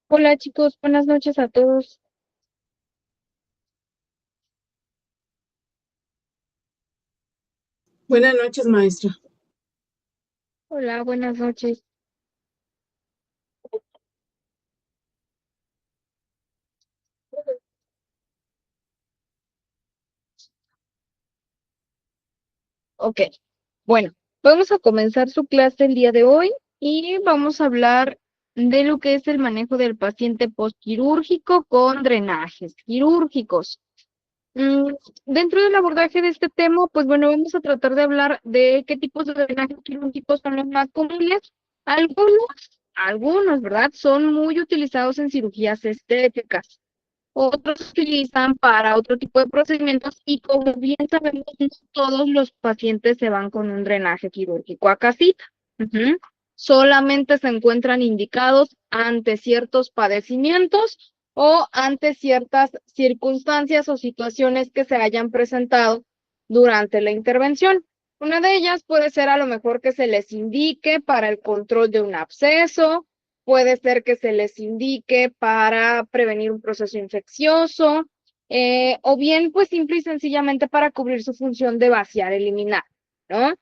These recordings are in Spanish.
Hola chicos, buenas noches a todos. Buenas noches, maestra. Hola, buenas noches. Ok, bueno, vamos a comenzar su clase el día de hoy y vamos a hablar de lo que es el manejo del paciente postquirúrgico con drenajes quirúrgicos. Mm, Dentro del abordaje de este tema, pues bueno, vamos a tratar de hablar de qué tipos de drenajes quirúrgicos son los más comunes. Algunos, algunos, ¿verdad? Son muy utilizados en cirugías estéticas. Otros se utilizan para otro tipo de procedimientos y como bien sabemos, no todos los pacientes se van con un drenaje quirúrgico a casita. Ujú. Solamente se encuentran indicados ante ciertos padecimientos o ante ciertas circunstancias o situaciones que se hayan presentado durante la intervención. Una de ellas puede ser a lo mejor que se les indique para el control de un absceso, puede ser que se les indique para prevenir un proceso infeccioso, o bien pues simple y sencillamente para cubrir su función de vaciar, eliminar, ¿no?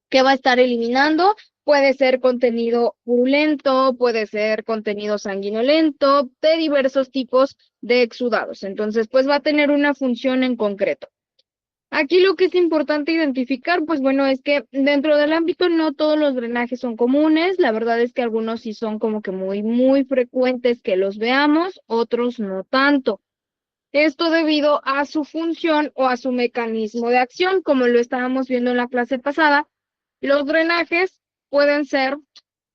¿Qué va a estar eliminando? Puede ser contenido purulento, puede ser contenido sanguinolento, de diversos tipos de exudados. Entonces, pues va a tener una función en concreto. Aquí lo que es importante identificar, pues bueno, es que dentro del ámbito no todos los drenajes son comunes. La verdad es que algunos sí son como que muy frecuentes que los veamos, otros no tanto. Esto debido a su función o a su mecanismo de acción, como lo estábamos viendo en la clase pasada. Los drenajes pueden ser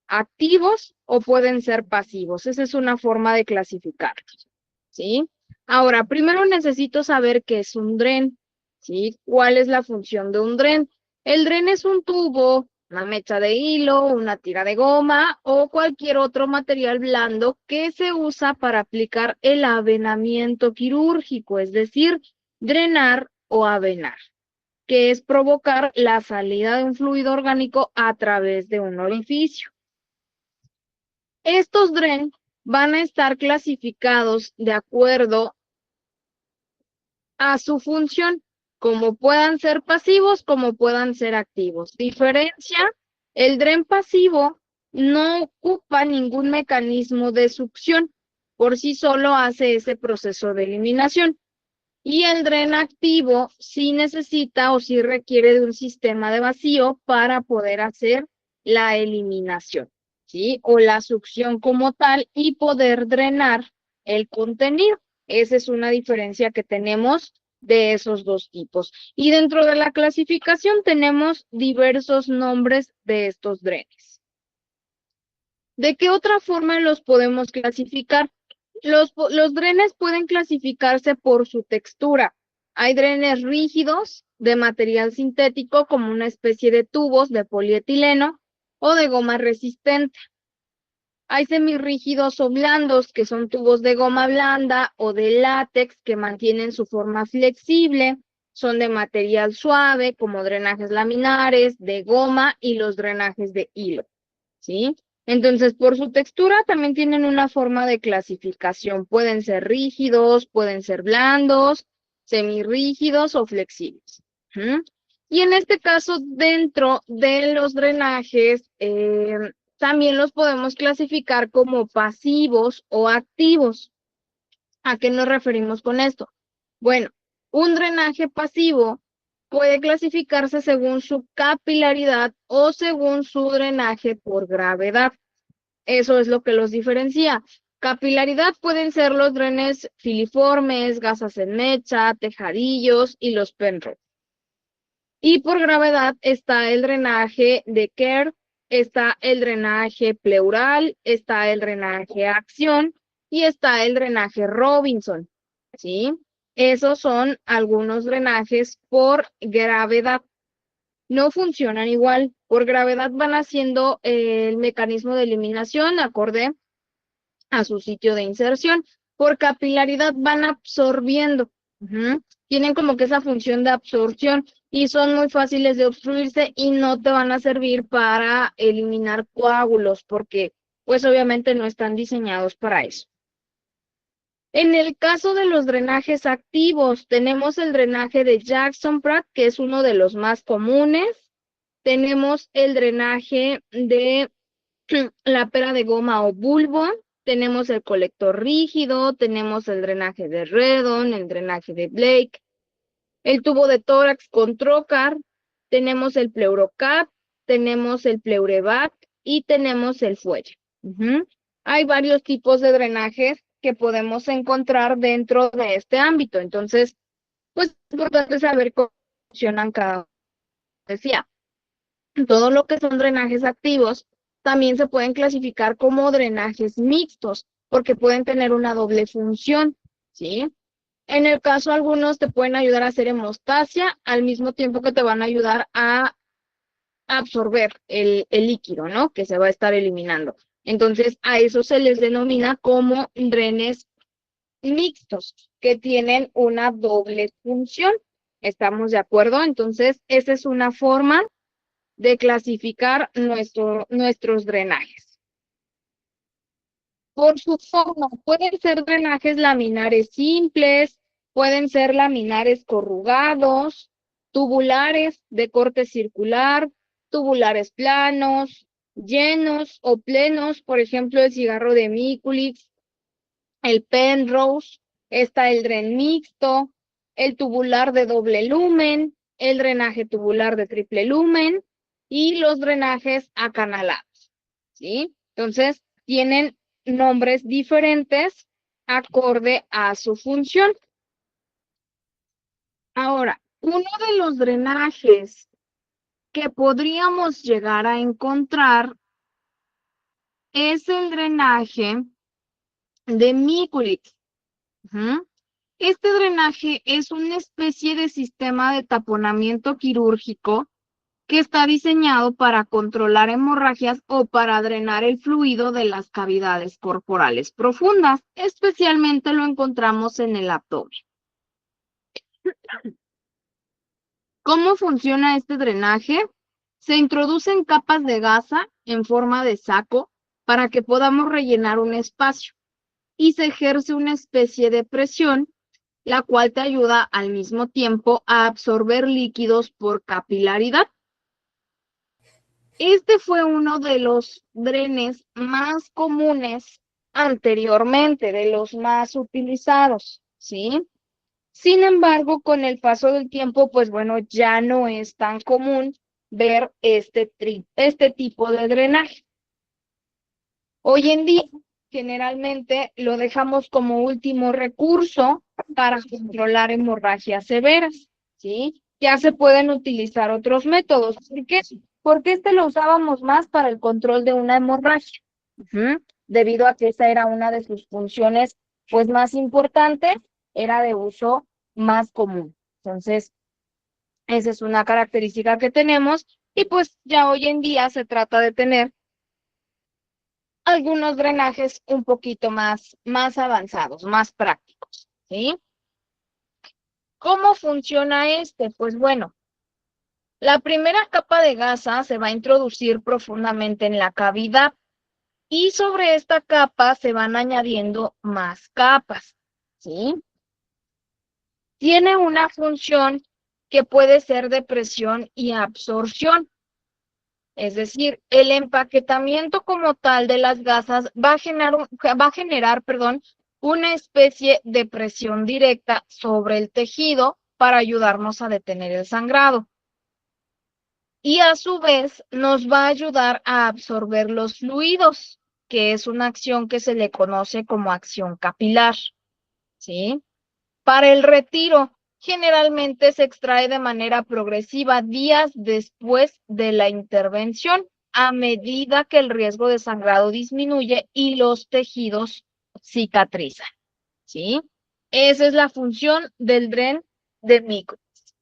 activos o pueden ser pasivos. Esa es una forma de clasificarlos, ¿sí? Ahora, primero necesito saber qué es un dren, ¿sí? ¿Cuál es la función de un dren? El dren es un tubo, una mecha de hilo, una tira de goma o cualquier otro material blando que se usa para aplicar el avenamiento quirúrgico, es decir, drenar o avenar, que es provocar la salida de un fluido orgánico a través de un orificio. Estos DREN van a estar clasificados de acuerdo a su función, como puedan ser pasivos, como puedan ser activos. Diferencia, el DREN pasivo no ocupa ningún mecanismo de succión, por sí solo hace ese proceso de eliminación. Y el DREN activo sí necesita o sí requiere de un sistema de vacío para poder hacer la eliminación, ¿sí? O la succión como tal y poder drenar el contenido. Esa es una diferencia que tenemos de esos dos tipos. Y dentro de la clasificación tenemos diversos nombres de estos drenes. ¿De qué otra forma los podemos clasificar? Los drenes pueden clasificarse por su textura. Hay drenes rígidos de material sintético como una especie de tubos de polietileno o de goma resistente. Hay semirrígidos o blandos que son tubos de goma blanda o de látex que mantienen su forma flexible. Son de material suave como drenajes laminares, de goma y los drenajes de hilo. ¿Sí? Entonces, por su textura también tienen una forma de clasificación. Pueden ser rígidos, pueden ser blandos, semirrígidos o flexibles. ¿Mm? Y en este caso, dentro de los drenajes, también los podemos clasificar como pasivos o activos. ¿A qué nos referimos con esto? Bueno, un drenaje pasivo puede clasificarse según su capilaridad o según su drenaje por gravedad. Eso es lo que los diferencia. Capilaridad pueden ser los drenes filiformes, gasas en mecha, tejadillos y los Penrose. Y por gravedad está el drenaje de Kerr, está el drenaje pleural, está el drenaje acción y está el drenaje Robinson, ¿sí? Esos son algunos drenajes por gravedad. No funcionan igual. Por gravedad van haciendo el mecanismo de eliminación acorde a su sitio de inserción. Por capilaridad van absorbiendo. Tienen como que esa función de absorción y son muy fáciles de obstruirse y no te van a servir para eliminar coágulos porque pues obviamente no están diseñados para eso. En el caso de los drenajes activos, tenemos el drenaje de Jackson-Pratt, que es uno de los más comunes. Tenemos el drenaje de la pera de goma o bulbo, tenemos el colector rígido, tenemos el drenaje de Redon, el drenaje de Blake, el tubo de tórax con trocar, tenemos el pleurocat, tenemos el pleurevac y tenemos el fuelle. Hay varios tipos de drenajes que podemos encontrar dentro de este ámbito, entonces, pues es importante saber cómo funcionan cada uno. Decía, todo lo que son drenajes activos también se pueden clasificar como drenajes mixtos, porque pueden tener una doble función, ¿sí? En el caso, algunos te pueden ayudar a hacer hemostasia, al mismo tiempo que te van a ayudar a absorber el líquido, ¿no? Que se va a estar eliminando. Entonces, a eso se les denomina como drenes mixtos, que tienen una doble función. ¿Estamos de acuerdo? Entonces, esa es una forma de clasificar nuestros drenajes. Por su forma, pueden ser drenajes laminares simples, pueden ser laminares corrugados, tubulares de corte circular, tubulares planos, llenos o plenos, por ejemplo, el cigarro de Mikulicz, el Penrose, está el dren mixto, el tubular de doble lumen, el drenaje tubular de triple lumen y los drenajes acanalados, ¿sí? Entonces, tienen nombres diferentes acorde a su función. Ahora, uno de los drenajes que podríamos llegar a encontrar es el drenaje de Mikulicz. Este drenaje es una especie de sistema de taponamiento quirúrgico que está diseñado para controlar hemorragias o para drenar el fluido de las cavidades corporales profundas. Especialmente lo encontramos en el abdomen. ¿Cómo funciona este drenaje? Se introducen capas de gasa en forma de saco para que podamos rellenar un espacio y se ejerce una especie de presión, la cual te ayuda al mismo tiempo a absorber líquidos por capilaridad. Este fue uno de los drenes más comunes anteriormente, de los más utilizados, ¿sí? Sin embargo, con el paso del tiempo, pues bueno, ya no es tan común ver este tipo de drenaje. Hoy en día, generalmente lo dejamos como último recurso para controlar hemorragias severas, ¿sí? Ya se pueden utilizar otros métodos. ¿Por qué? Porque este lo usábamos más para el control de una hemorragia, debido a que esa era una de sus funciones, pues, más importantes, era de uso más común. Entonces, esa es una característica que tenemos y pues ya hoy en día se trata de tener algunos drenajes un poquito más avanzados, más prácticos, ¿sí? ¿Cómo funciona este? Pues bueno, la primera capa de gasa se va a introducir profundamente en la cavidad y sobre esta capa se van añadiendo más capas, ¿sí? Tiene una función que puede ser de presión y absorción. Es decir, el empaquetamiento como tal de las gasas va a generar, una especie de presión directa sobre el tejido para ayudarnos a detener el sangrado. Y a su vez nos va a ayudar a absorber los fluidos, que es una acción que se le conoce como acción capilar, ¿sí? Para el retiro, generalmente se extrae de manera progresiva días después de la intervención, a medida que el riesgo de sangrado disminuye y los tejidos cicatrizan, ¿sí? Esa es la función del dren de Mikulicz,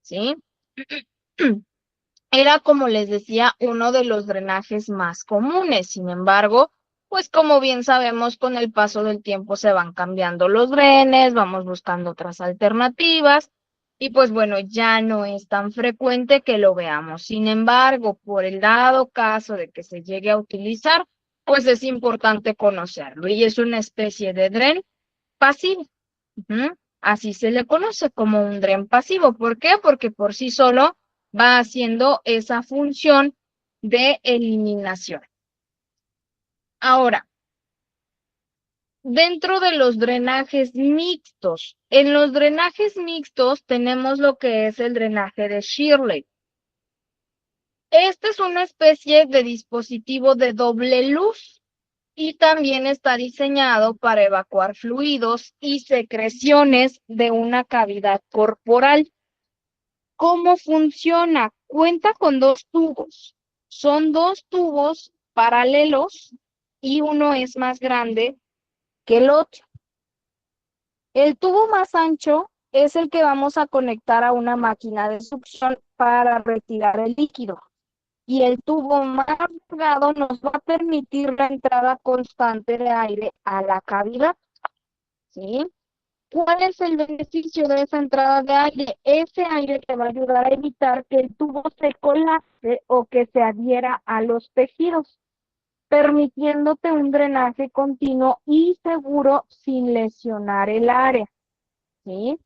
¿sí? Era, como les decía, uno de los drenajes más comunes. Sin embargo, pues como bien sabemos, con el paso del tiempo se van cambiando los drenes, vamos buscando otras alternativas y pues bueno, ya no es tan frecuente que lo veamos. Sin embargo, por el dado caso de que se llegue a utilizar, pues es importante conocerlo y es una especie de dren pasivo. Así se le conoce como un dren pasivo. ¿Por qué? Porque por sí solo va haciendo esa función de eliminación. Ahora, dentro de los drenajes mixtos, en los drenajes mixtos tenemos lo que es el drenaje de Shirley. Este es una especie de dispositivo de doble luz y también está diseñado para evacuar fluidos y secreciones de una cavidad corporal. ¿Cómo funciona? Cuenta con dos tubos. Son dos tubos paralelos y uno es más grande que el otro. El tubo más ancho es el que vamos a conectar a una máquina de succión para retirar el líquido. Y el tubo más delgado nos va a permitir la entrada constante de aire a la cavidad. ¿Sí? ¿Cuál es el beneficio de esa entrada de aire? Ese aire te va a ayudar a evitar que el tubo se colapse o que se adhiera a los tejidos, permitiéndote un drenaje continuo y seguro sin lesionar el área. ¿Sí?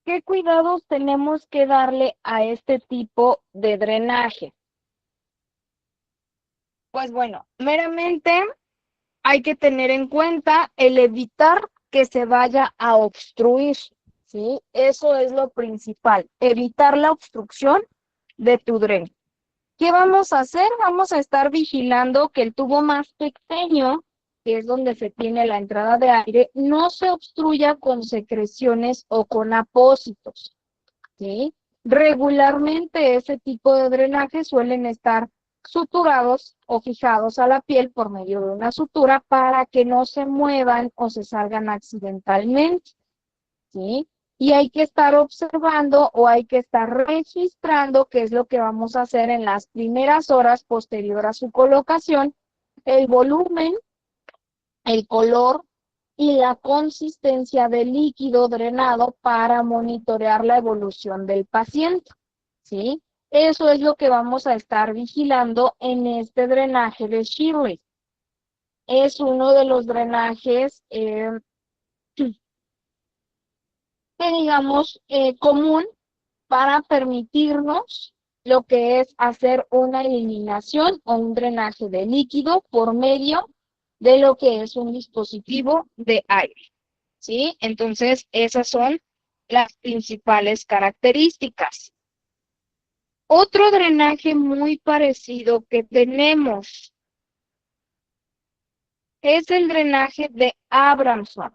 ¿Qué cuidados tenemos que darle a este tipo de drenaje? Pues bueno, meramente hay que tener en cuenta el evitar que se vaya a obstruir, ¿sí? Eso es lo principal, evitar la obstrucción de tu dren. ¿Qué vamos a hacer? Vamos a estar vigilando que el tubo más pequeño, que es donde se tiene la entrada de aire, no se obstruya con secreciones o con apósitos, ¿sí? Regularmente ese tipo de drenajes suelen estar suturados o fijados a la piel por medio de una sutura para que no se muevan o se salgan accidentalmente, ¿sí? Y hay que estar observando o hay que estar registrando qué es lo que vamos a hacer en las primeras horas posterior a su colocación, el volumen, el color y la consistencia del líquido drenado para monitorear la evolución del paciente, ¿sí? Eso es lo que vamos a estar vigilando en este drenaje de Shirley. Es uno de los drenajes que digamos común para permitirnos lo que es hacer una eliminación o un drenaje de líquido por medio de lo que es un dispositivo de aire, ¿sí? Entonces, esas son las principales características. Otro drenaje muy parecido que tenemos es el drenaje de Abramson.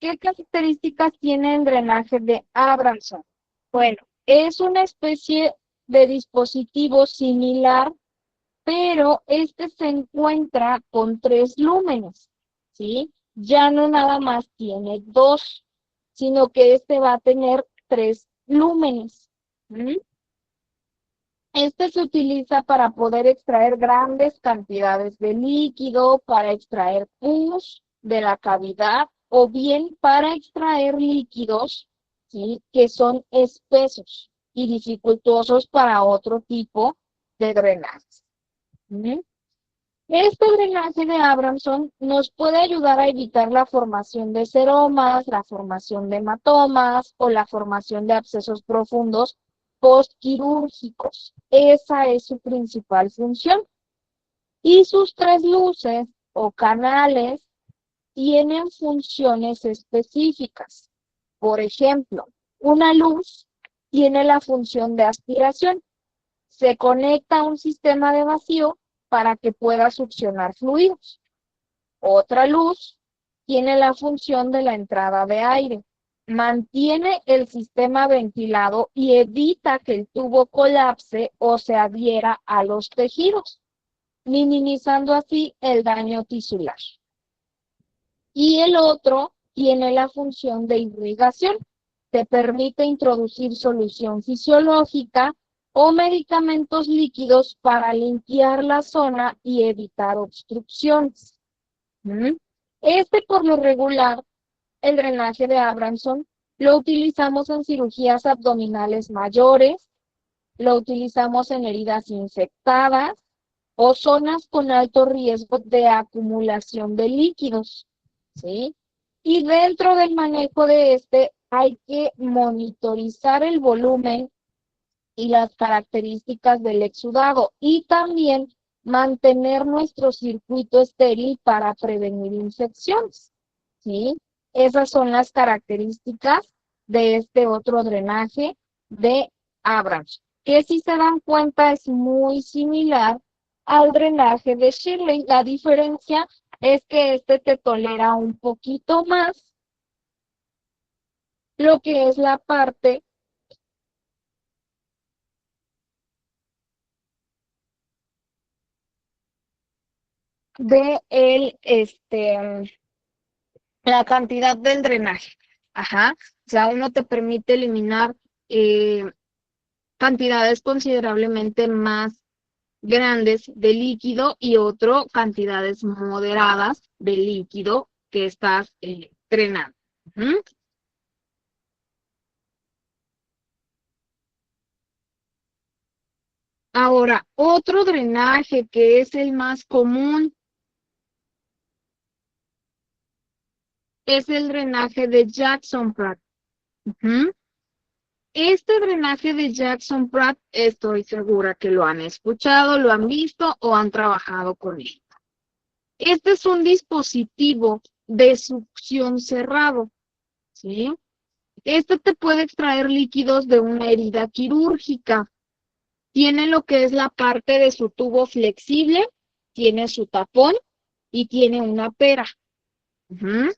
¿Qué características tiene el drenaje de Abramson? Bueno, es una especie de dispositivo similar, pero este se encuentra con 3 lúmenes, ¿sí? Ya no nada más tiene 2, sino que este va a tener 3 lúmenes. Este se utiliza para poder extraer grandes cantidades de líquido, para extraer pus de la cavidad o bien para extraer líquidos, ¿sí?, que son espesos y dificultosos para otro tipo de drenaje. Este drenaje de Abramson nos puede ayudar a evitar la formación de seromas, la formación de hematomas o la formación de abscesos profundos postquirúrgicos. Esa es su principal función. Y sus 3 luces o canales tienen funciones específicas. Por ejemplo, una luz tiene la función de aspiración. Se conecta a un sistema de vacío para que pueda succionar fluidos. Otra luz tiene la función de la entrada de aire. Mantiene el sistema ventilado y evita que el tubo colapse o se adhiera a los tejidos, minimizando así el daño tisular. Y el otro tiene la función de irrigación. Te permite introducir solución fisiológica o medicamentos líquidos para limpiar la zona y evitar obstrucciones. Este, por lo regular, el drenaje de Abramson, lo utilizamos en cirugías abdominales mayores, lo utilizamos en heridas infectadas o zonas con alto riesgo de acumulación de líquidos, ¿sí? Y dentro del manejo de hay que monitorizar el volumen y las características del exudado y también mantener nuestro circuito estéril para prevenir infecciones, ¿sí? Esas son las características de este otro drenaje de Abrams, que si se dan cuenta es muy similar al drenaje de Shirley. La diferencia es que este te tolera un poquito más lo que es la parte de la cantidad del drenaje. Ajá. O sea, uno te permite eliminar eh, cantidades considerablemente más grandes de líquido y otro cantidades moderadas de líquido que estás drenando. Ujú. Ahora, otro drenaje que es el más común es el drenaje de Jackson-Pratt. Ujú. Este drenaje de Jackson-Pratt, estoy segura que lo han escuchado, lo han visto o han trabajado con él. Este es un dispositivo de succión cerrado, ¿sí? Este te puede extraer líquidos de una herida quirúrgica. Tiene lo que es la parte de su tubo flexible, tiene su tapón y tiene una pera. Ujú.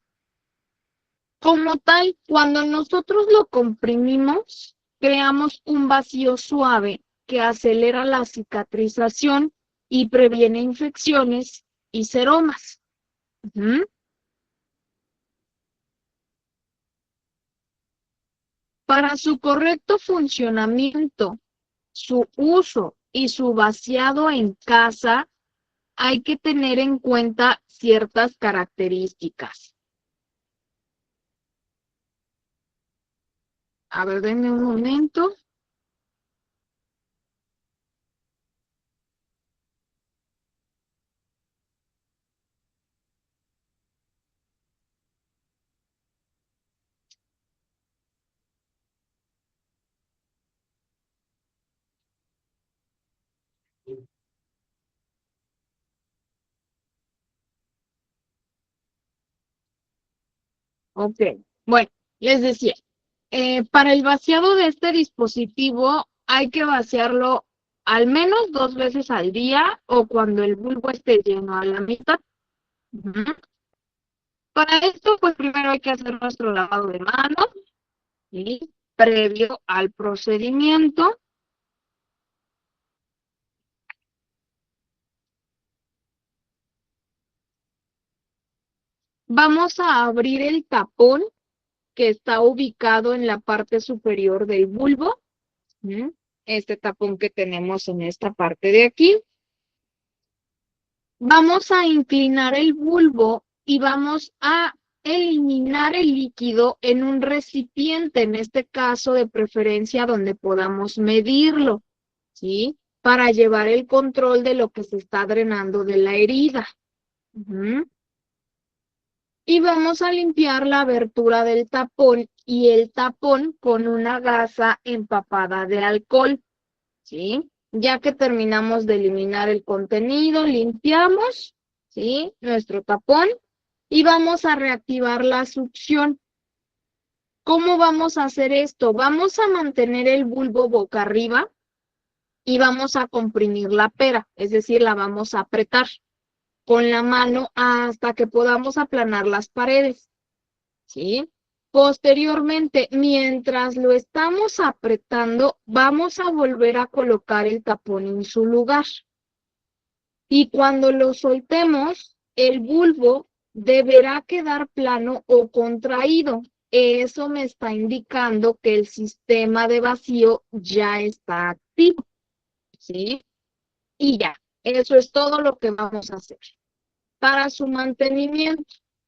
Como tal, cuando nosotros lo comprimimos, creamos un vacío suave que acelera la cicatrización y previene infecciones y seromas. Ujú. Para su correcto funcionamiento, su uso y su vaciado en casa, hay que tener en cuenta ciertas características. A ver, denme un momento. Ok, bueno, les decía, para el vaciado de este dispositivo hay que vaciarlo al menos 2 veces al día o cuando el bulbo esté lleno a la mitad. Ujú. Para esto, pues primero hay que hacer nuestro lavado de manos, ¿sí? Previo al procedimiento. Vamos a abrir el tapón que está ubicado en la parte superior del bulbo. ¿Sí? Este tapón que tenemos en esta parte de aquí. Vamos a inclinar el bulbo y vamos a eliminar el líquido en un recipiente, en este caso de preferencia donde podamos medirlo, ¿sí? Para llevar el control de lo que se está drenando de la herida. Ujú. Y vamos a limpiar la abertura del tapón y el tapón con una gasa empapada de alcohol, ¿sí? Ya que terminamos de eliminar el contenido, limpiamos, ¿sí? Nuestro tapón y vamos a reactivar la succión. ¿Cómo vamos a hacer esto? Vamos a mantener el bulbo boca arriba y vamos a comprimir la pera, es decir, la vamos a apretar con la mano hasta que podamos aplanar las paredes, ¿sí? Posteriormente, mientras lo estamos apretando, vamos a volver a colocar el tapón en su lugar. Y cuando lo soltemos, el bulbo deberá quedar plano o contraído. Eso me está indicando que el sistema de vacío ya está activo, ¿sí? Y ya, eso es todo lo que vamos a hacer. Para su mantenimiento,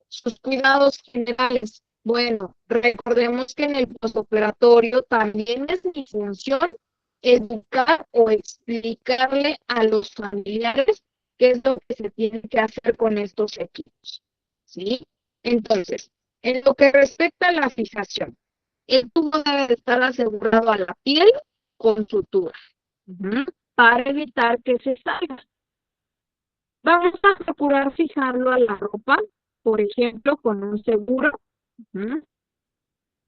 sus cuidados generales. Bueno, recordemos que en el postoperatorio también es mi función educar o explicarle a los familiares qué es lo que se tiene que hacer con estos equipos, ¿sí? Entonces, en lo que respecta a la fijación, el tubo debe de estar asegurado a la piel con sutura, para evitar que se salga. Vamos a procurar fijarlo a la ropa, por ejemplo, con un seguro,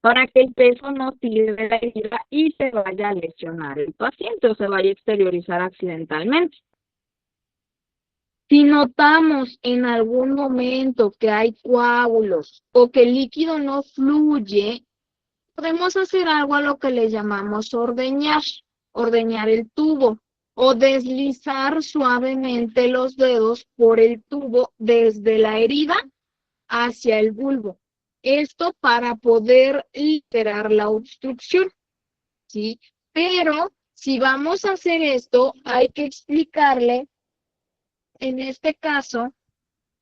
para que el peso no tire de la herida y se vaya a lesionar el paciente o se vaya a exteriorizar accidentalmente. Si notamos en algún momento que hay coágulos o que el líquido no fluye, podemos hacer algo a lo que le llamamos ordeñar el tubo o deslizar suavemente los dedos por el tubo desde la herida hacia el bulbo. Esto para poder liberar la obstrucción, ¿sí? Pero si vamos a hacer esto, hay que explicarle, en este caso,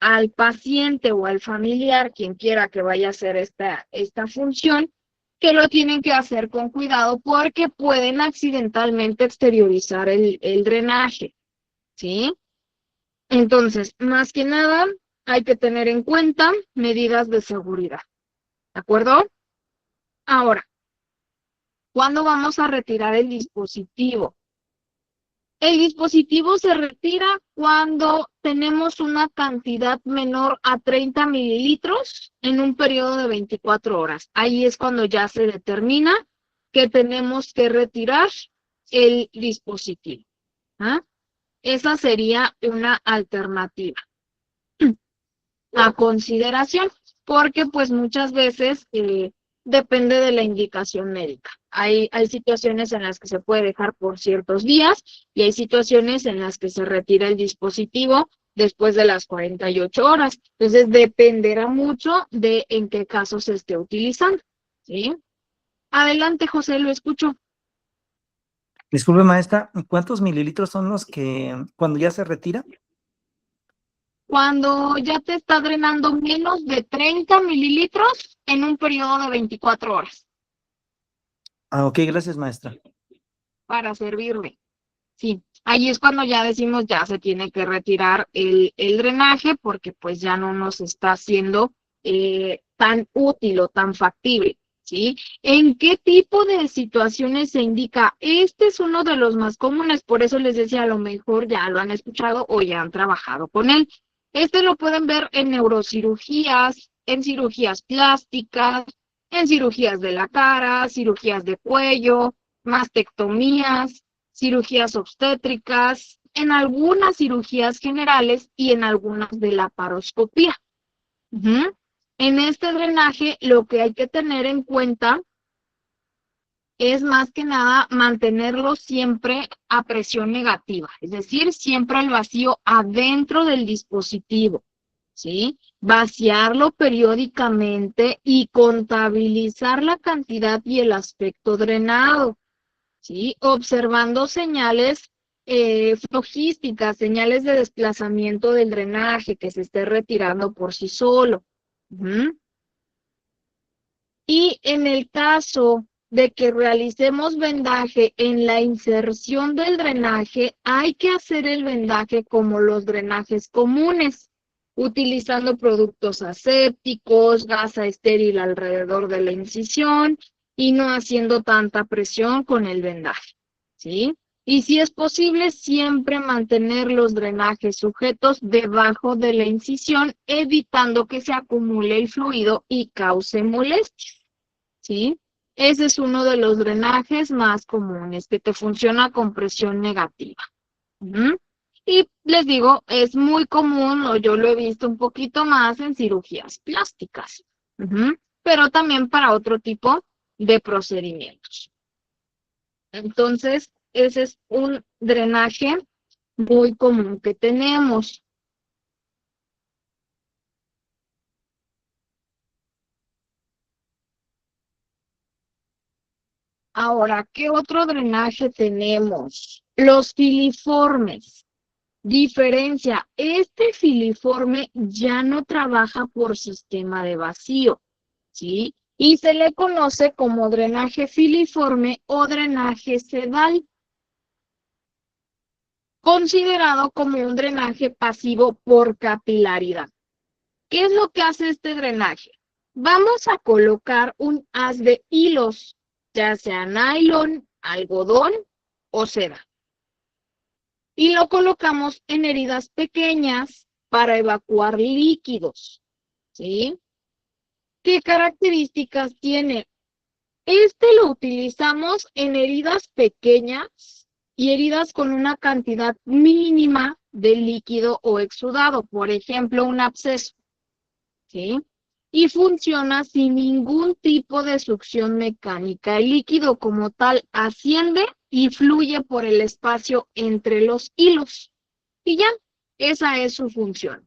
al paciente o al familiar, quien quiera que vaya a hacer esta función, que lo tienen que hacer con cuidado porque pueden accidentalmente exteriorizar el drenaje, ¿sí? Entonces, más que nada, hay que tener en cuenta medidas de seguridad, ¿de acuerdo? Ahora, ¿cuándo vamos a retirar el dispositivo? El dispositivo se retira cuando tenemos una cantidad menor a 30 mililitros en un periodo de 24 horas. Ahí es cuando ya se determina que tenemos que retirar el dispositivo. ¿Ah? Esa sería una alternativa a consideración, porque pues muchas veces depende de la indicación médica. Hay situaciones en las que se puede dejar por ciertos días y hay situaciones en las que se retira el dispositivo después de las 48 horas. Entonces dependerá mucho de en qué caso se esté utilizando, ¿sí? Adelante, José, lo escucho. Disculpe, maestra, ¿cuántos mililitros son los que cuando ya se retira? Cuando ya te está drenando menos de 30 mililitros en un periodo de 24 horas. Ah, ok, gracias, maestra. Para servirle. Sí, ahí es cuando ya decimos ya se tiene que retirar el drenaje porque pues ya no nos está haciendo tan útil o tan factible, ¿sí? ¿En qué tipo de situaciones se indica? Este es uno de los más comunes, por eso les decía, a lo mejor ya lo han escuchado o ya han trabajado con él. Este lo pueden ver en neurocirugías, en cirugías plásticas, en cirugías de la cara, cirugías de cuello, mastectomías, cirugías obstétricas, en algunas cirugías generales y en algunas de laparoscopía. En este drenaje lo que hay que tener en cuenta es más que nada mantenerlo siempre a presión negativa, es decir, siempre el vacío adentro del dispositivo, ¿sí? Vaciarlo periódicamente y contabilizar la cantidad y el aspecto drenado, ¿sí? Observando señales flogísticas, señales de desplazamiento del drenaje que se esté retirando por sí solo. Y en el caso de que realicemos vendaje en la inserción del drenaje, hay que hacer el vendaje como los drenajes comunes, utilizando productos asépticos, gasa estéril alrededor de la incisión y no haciendo tanta presión con el vendaje, ¿sí? Y si es posible, siempre mantener los drenajes sujetos debajo de la incisión, evitando que se acumule el fluido y cause molestias, ¿sí? Ese es uno de los drenajes más comunes, que te funciona con presión negativa. Y les digo, es muy común, o yo lo he visto un poquito más en cirugías plásticas, pero también para otro tipo de procedimientos. Entonces, ese es un drenaje muy común que tenemos. Ahora, ¿qué otro drenaje tenemos? Los filiformes. Diferencia, este filiforme ya no trabaja por sistema de vacío, ¿sí? Y se le conoce como drenaje filiforme o drenaje sedal. considerado como un drenaje pasivo por capilaridad. ¿Qué es lo que hace este drenaje? Vamos a colocar un haz de hilos, ya sea nylon, algodón o seda. Y lo colocamos en heridas pequeñas para evacuar líquidos, ¿sí? ¿Qué características tiene? Este lo utilizamos en heridas pequeñas y heridas con una cantidad mínima de líquido o exudado, por ejemplo, un absceso, ¿sí? Y funciona sin ningún tipo de succión mecánica. El líquido como tal asciende y fluye por el espacio entre los hilos. Y ya, esa es su función.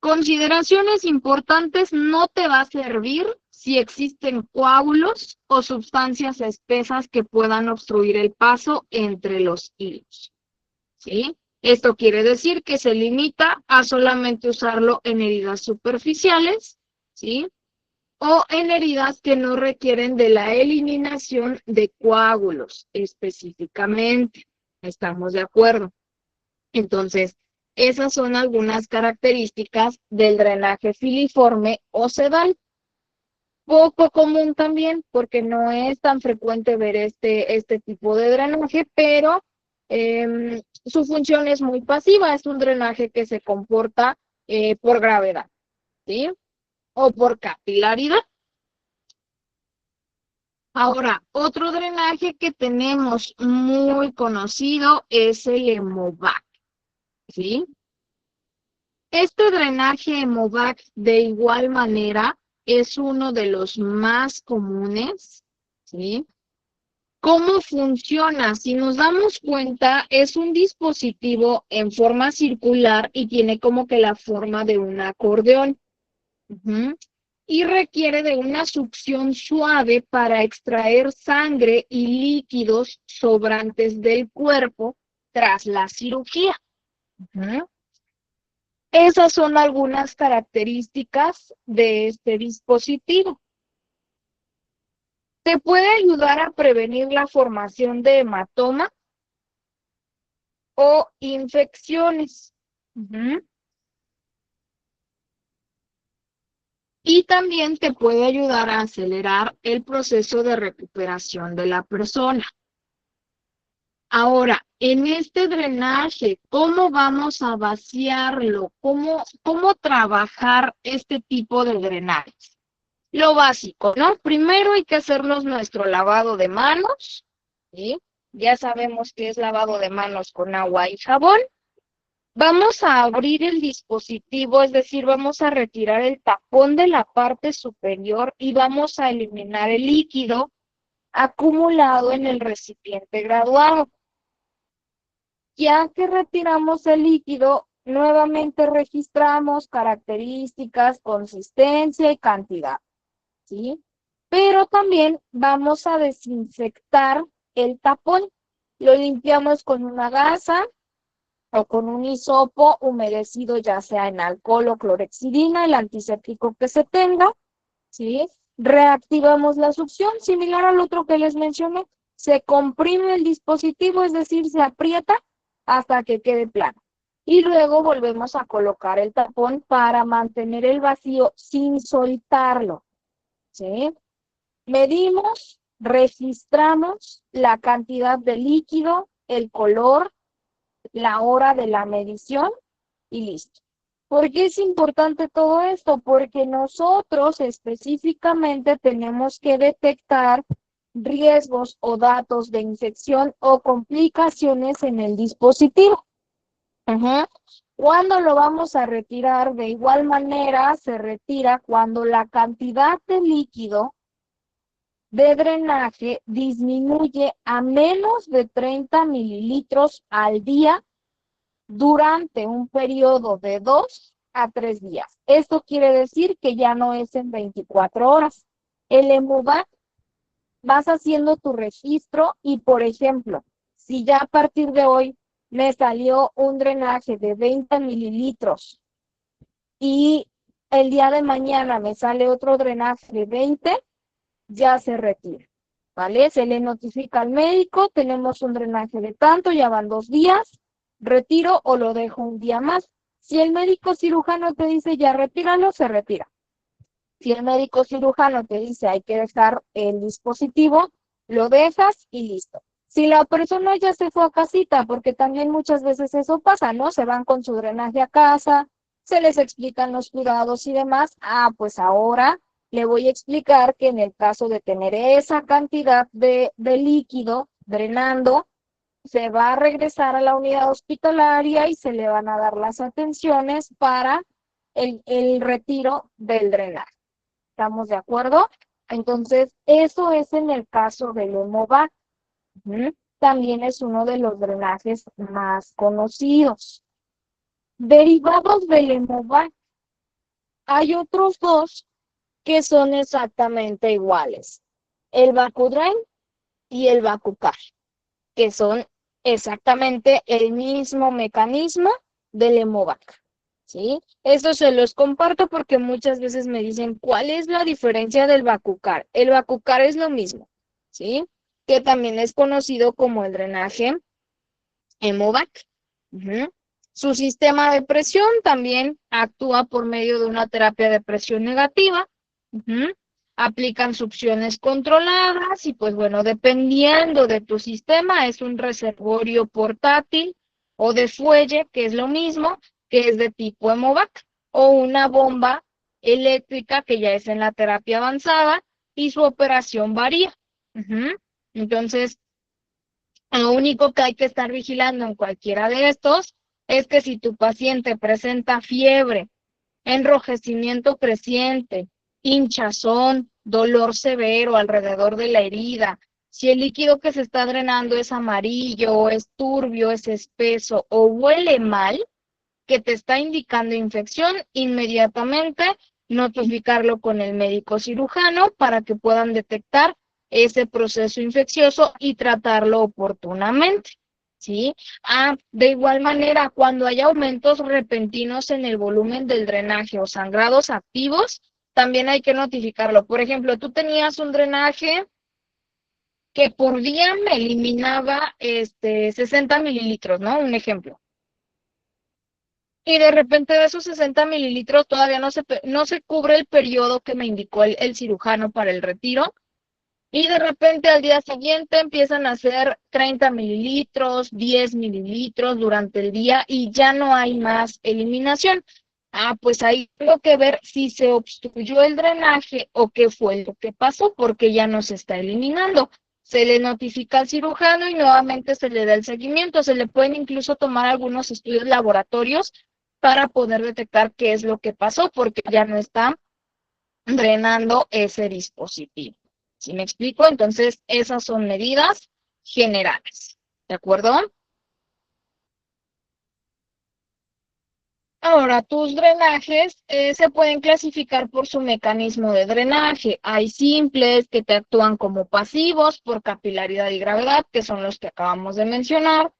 Consideraciones importantes: no te va a servir si existen coágulos o sustancias espesas que puedan obstruir el paso entre los hilos, ¿sí? Esto quiere decir que se limita a solamente usarlo en heridas superficiales, ¿sí? O en heridas que no requieren de la eliminación de coágulos específicamente. ¿Estamos de acuerdo? Entonces, esas son algunas características del drenaje filiforme o sedal. Poco común también, porque no es tan frecuente ver este tipo de drenaje, pero su función es muy pasiva. Es un drenaje que se comporta por gravedad, ¿sí? O por capilaridad. Ahora, otro drenaje que tenemos muy conocido es el Hemovac, ¿sí? Este drenaje Hemovac, de igual manera, es uno de los más comunes, ¿sí? ¿Cómo funciona? Si nos damos cuenta, es un dispositivo en forma circular y tiene como que la forma de un acordeón. Y requiere de una succión suave para extraer sangre y líquidos sobrantes del cuerpo tras la cirugía. Esas son algunas características de este dispositivo. Te puede ayudar a prevenir la formación de hematoma o infecciones. Y también te puede ayudar a acelerar el proceso de recuperación de la persona. Ahora, en este drenaje, ¿cómo vamos a vaciarlo? ¿Cómo trabajar este tipo de drenajes? Lo básico, ¿no? Primero hay que hacernos nuestro lavado de manos, ¿sí? Ya sabemos que es lavado de manos con agua y jabón. Vamos a abrir el dispositivo, es decir, vamos a retirar el tapón de la parte superior y vamos a eliminar el líquido acumulado en el recipiente graduado. Ya que retiramos el líquido, nuevamente registramos características, consistencia y cantidad, ¿sí? Pero también vamos a desinfectar el tapón. Lo limpiamos con una gasa o con un hisopo humedecido, ya sea en alcohol o clorexidina, el antiséptico que se tenga, ¿sí? Reactivamos la succión, similar al otro que les mencioné. Se comprime el dispositivo, es decir, se aprieta hasta que quede plano. Y luego volvemos a colocar el tapón para mantener el vacío sin soltarlo, ¿sí? Medimos, registramos la cantidad de líquido, el color, la hora de la medición y listo. ¿Por qué es importante todo esto? Porque nosotros específicamente tenemos que detectar riesgos o datos de infección o complicaciones en el dispositivo. ¿Cuándo lo vamos a retirar? De igual manera, se retira cuando la cantidad de líquido de drenaje disminuye a menos de 30 mililitros al día durante un periodo de 2 a 3 días. Esto quiere decir que ya no es en 24 horas. El Hemovac, vas haciendo tu registro y, por ejemplo, si ya a partir de hoy me salió un drenaje de 20 mililitros y el día de mañana me sale otro drenaje de 20, ya se retira, ¿vale? Se le notifica al médico, tenemos un drenaje de tanto, ya van 2 días, retiro o lo dejo un día más. Si el médico cirujano te dice ya retíralo, se retira. Si el médico cirujano te dice hay que dejar el dispositivo, lo dejas y listo. Si la persona ya se fue a casita, porque también muchas veces eso pasa, ¿no? Se van con su drenaje a casa, se les explican los cuidados y demás. Pues ahora le voy a explicar que en el caso de tener esa cantidad de líquido drenando, se va a regresar a la unidad hospitalaria y se le van a dar las atenciones para el retiro del drenaje. ¿Estamos de acuerdo? Entonces, eso es en el caso del Hemovac. También es uno de los drenajes más conocidos. Derivados del Hemovac, hay otros dos que son exactamente iguales. El Vacudren y el Vacucar, que son exactamente el mismo mecanismo del Hemovac. ¿Sí? Eso se los comparto porque muchas veces me dicen, ¿cuál es la diferencia del Vacucar? El Vacucar es lo mismo, ¿sí? Que también es conocido como el drenaje Hemovac. Su sistema de presión también actúa por medio de una terapia de presión negativa. Aplican succiones controladas y pues bueno, dependiendo de tu sistema, es un reservorio portátil o de fuelle, que es lo mismo, que es de tipo Hemovac, o una bomba eléctrica que ya es en la terapia avanzada y su operación varía. Entonces, lo único que hay que estar vigilando en cualquiera de estos es que si tu paciente presenta fiebre, enrojecimiento creciente, hinchazón, dolor severo alrededor de la herida, si el líquido que se está drenando es amarillo, es turbio, es espeso o huele mal, que te está indicando infección, inmediatamente notificarlo con el médico cirujano para que puedan detectar ese proceso infeccioso y tratarlo oportunamente. ¿Sí? De igual manera, cuando hay aumentos repentinos en el volumen del drenaje o sangrados activos, también hay que notificarlo. Por ejemplo, tú tenías un drenaje que por día me eliminaba 60 mililitros, ¿no? Un ejemplo. Y de repente de esos 60 mililitros todavía no se cubre el periodo que me indicó el cirujano para el retiro. Y de repente al día siguiente empiezan a hacer 30 mililitros, 10 mililitros durante el día y ya no hay más eliminación. Pues ahí tengo que ver si se obstruyó el drenaje o qué fue lo que pasó, porque ya no se está eliminando. Se le notifica al cirujano y nuevamente se le da el seguimiento. Se le pueden incluso tomar algunos estudios laboratorios para poder detectar qué es lo que pasó, porque ya no está drenando ese dispositivo. ¿Sí me explico? Entonces, esas son medidas generales. ¿De acuerdo? Ahora, tus drenajes se pueden clasificar por su mecanismo de drenaje. Hay simples que te actúan como pasivos por capilaridad y gravedad, que son los que acabamos de mencionar.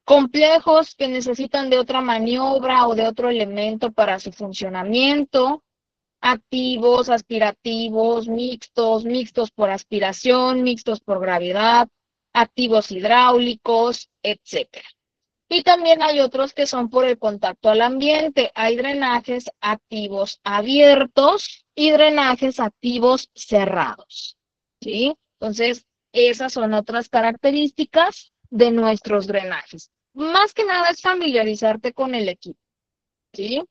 Complejos que necesitan de otra maniobra o de otro elemento para su funcionamiento. Activos, aspirativos, mixtos por aspiración, mixtos por gravedad, activos hidráulicos, etc. Y también hay otros que son por el contacto al ambiente. Hay drenajes activos abiertos y drenajes activos cerrados. ¿Sí? Entonces, esas son otras características de nuestros drenajes. Más que nada es familiarizarte con el equipo. ¿Sí?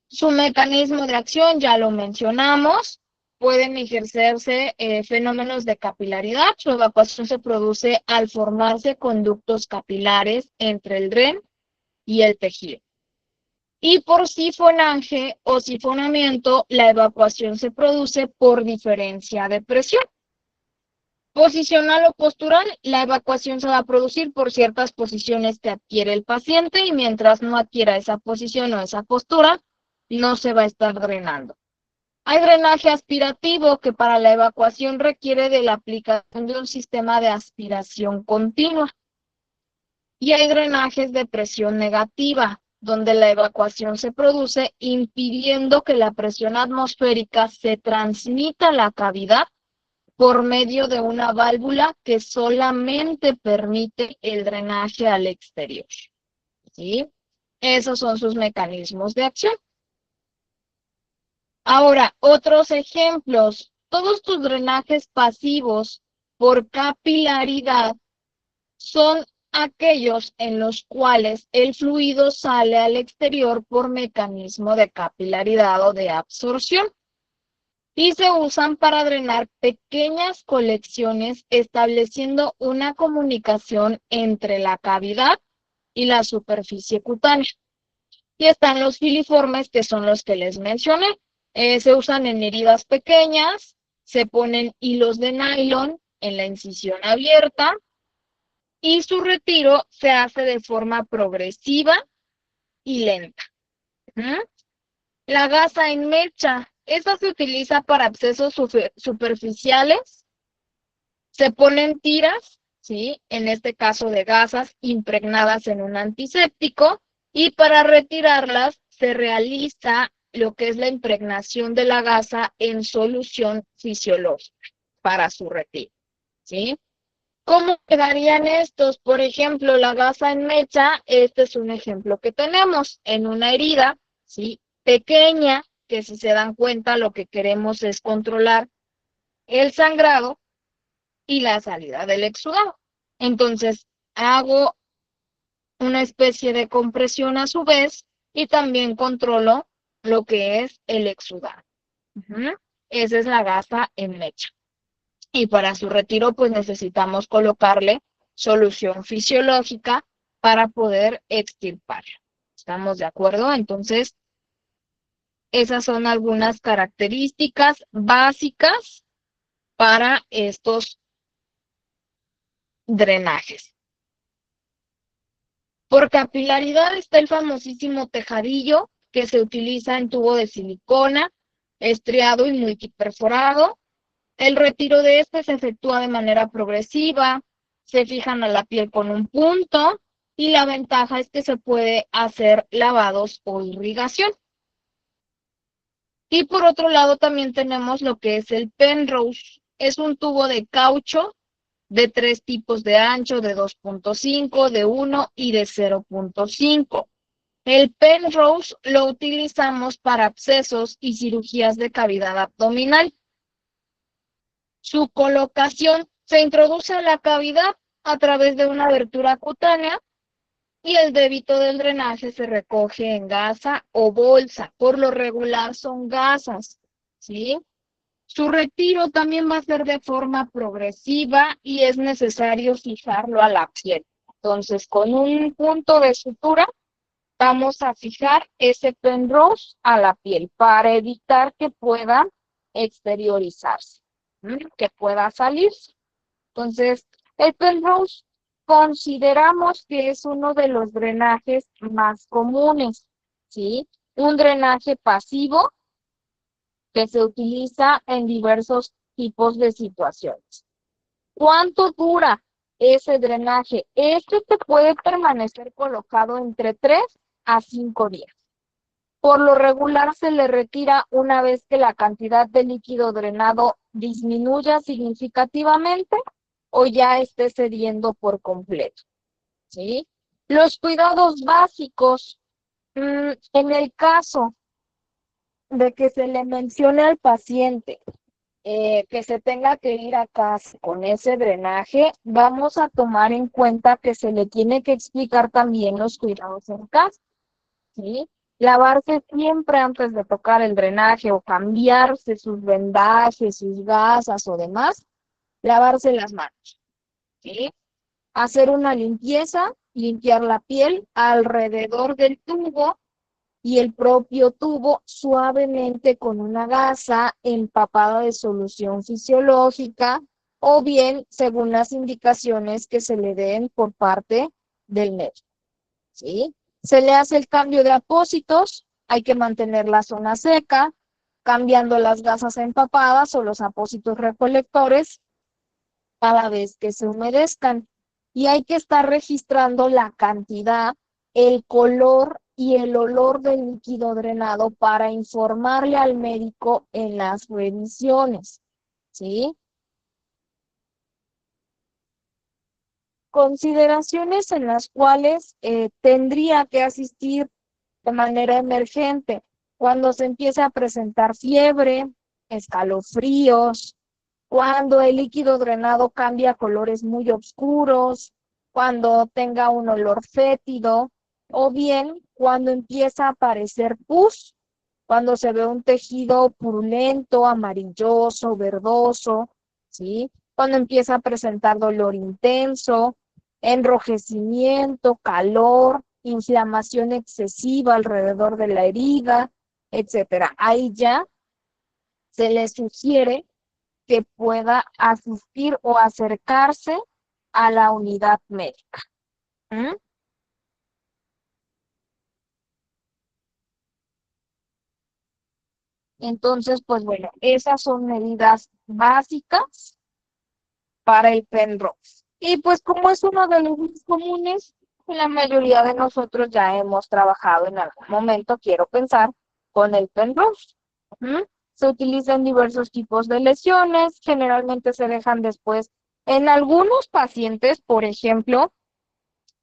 Su mecanismo de acción ya lo mencionamos. Pueden ejercerse fenómenos de capilaridad. Su evacuación se produce al formarse conductos capilares entre el dren y el tejido. Y por sifonaje o sifonamiento, la evacuación se produce por diferencia de presión. Posicional o postural, la evacuación se va a producir por ciertas posiciones que adquiere el paciente y mientras no adquiera esa posición o esa postura, no se va a estar drenando. Hay drenaje aspirativo que para la evacuación requiere de la aplicación de un sistema de aspiración continua. Y hay drenajes de presión negativa, donde la evacuación se produce impidiendo que la presión atmosférica se transmita a la cavidad por medio de una válvula que solamente permite el drenaje al exterior. ¿sí? Esos son sus mecanismos de acción. Ahora, otros ejemplos. Todos tus drenajes pasivos por capilaridad son aquellos en los cuales el fluido sale al exterior por mecanismo de capilaridad o de absorción y se usan para drenar pequeñas colecciones estableciendo una comunicación entre la cavidad y la superficie cutánea. Y están los filiformes, que son los que les mencioné. Se usan en heridas pequeñas, se ponen hilos de nylon en la incisión abierta y su retiro se hace de forma progresiva y lenta. La gasa en mecha, esa se utiliza para abscesos superficiales. Se ponen tiras, ¿sí? En este caso de gasas impregnadas en un antiséptico, y para retirarlas se realiza lo que es la impregnación de la gasa en solución fisiológica para su retiro, ¿sí? ¿Cómo quedarían estos? Por ejemplo, la gasa en mecha, este es un ejemplo que tenemos en una herida, ¿sí? Pequeña, que si se dan cuenta lo que queremos es controlar el sangrado y la salida del exudado. Entonces, hago una especie de compresión a su vez y también controlo lo que es el exudado. Esa es la gasa en mecha. Y para su retiro, pues necesitamos colocarle solución fisiológica para poder extirparlo. ¿Estamos de acuerdo? Entonces, esas son algunas características básicas para estos drenajes. Por capilaridad está el famosísimo tejadillo, que se utiliza en tubo de silicona, estriado y multiperforado. El retiro de este se efectúa de manera progresiva, se fijan a la piel con un punto y la ventaja es que se puede hacer lavados o irrigación. Y por otro lado también tenemos lo que es el Penrose. Es un tubo de caucho de 3 tipos de ancho, de 2.5, de 1 y de 0.5. El Penrose lo utilizamos para abscesos y cirugías de cavidad abdominal. Su colocación se introduce a la cavidad a través de una abertura cutánea y el débito del drenaje se recoge en gasa o bolsa. Por lo regular son gasas, ¿sí? Su retiro también va a ser de forma progresiva y es necesario fijarlo a la piel. Entonces, con un punto de sutura, vamos a fijar ese Penrose a la piel para evitar que pueda exteriorizarse, que pueda salirse. Entonces, el Penrose consideramos que es uno de los drenajes más comunes, ¿sí? Un drenaje pasivo que se utiliza en diversos tipos de situaciones. ¿Cuánto dura ese drenaje? Este te puede permanecer colocado entre 3 a 5 días. Por lo regular se le retira una vez que la cantidad de líquido drenado disminuya significativamente o ya esté cediendo por completo, ¿sí? Los cuidados básicos, en el caso de que se le mencione al paciente que se tenga que ir a casa con ese drenaje, vamos a tomar en cuenta que se le tiene que explicar también los cuidados en casa, ¿sí? Lavarse siempre antes de tocar el drenaje o cambiarse sus vendajes, sus gasas o demás, lavarse las manos, ¿sí? Hacer una limpieza, limpiar la piel alrededor del tubo y el propio tubo suavemente con una gasa empapada de solución fisiológica o bien según las indicaciones que se le den por parte del médico, ¿sí? Se le hace el cambio de apósitos, hay que mantener la zona seca, cambiando las gasas empapadas o los apósitos recolectores cada vez que se humedezcan. Y hay que estar registrando la cantidad, el color y el olor del líquido drenado para informarle al médico en las revisiones, ¿sí? consideraciones en las cuales tendría que asistir de manera emergente cuando se empiece a presentar fiebre, escalofríos, cuando el líquido drenado cambia a colores muy oscuros, cuando tenga un olor fétido, o bien cuando empieza a aparecer pus, cuando se ve un tejido purulento, amarilloso, verdoso, ¿sí? Cuando empieza a presentar dolor intenso, enrojecimiento, calor, inflamación excesiva alrededor de la herida, etcétera. Ahí ya se le sugiere que pueda asistir o acercarse a la unidad médica. ¿Mm? Entonces, pues bueno, esas son medidas básicas para el Penrose. Y pues como es uno de los más comunes, la mayoría de nosotros ya hemos trabajado en algún momento, quiero pensar, con el Penrose. ¿Mm? Se utilizan diversos tipos de lesiones, generalmente se dejan después en algunos pacientes, por ejemplo,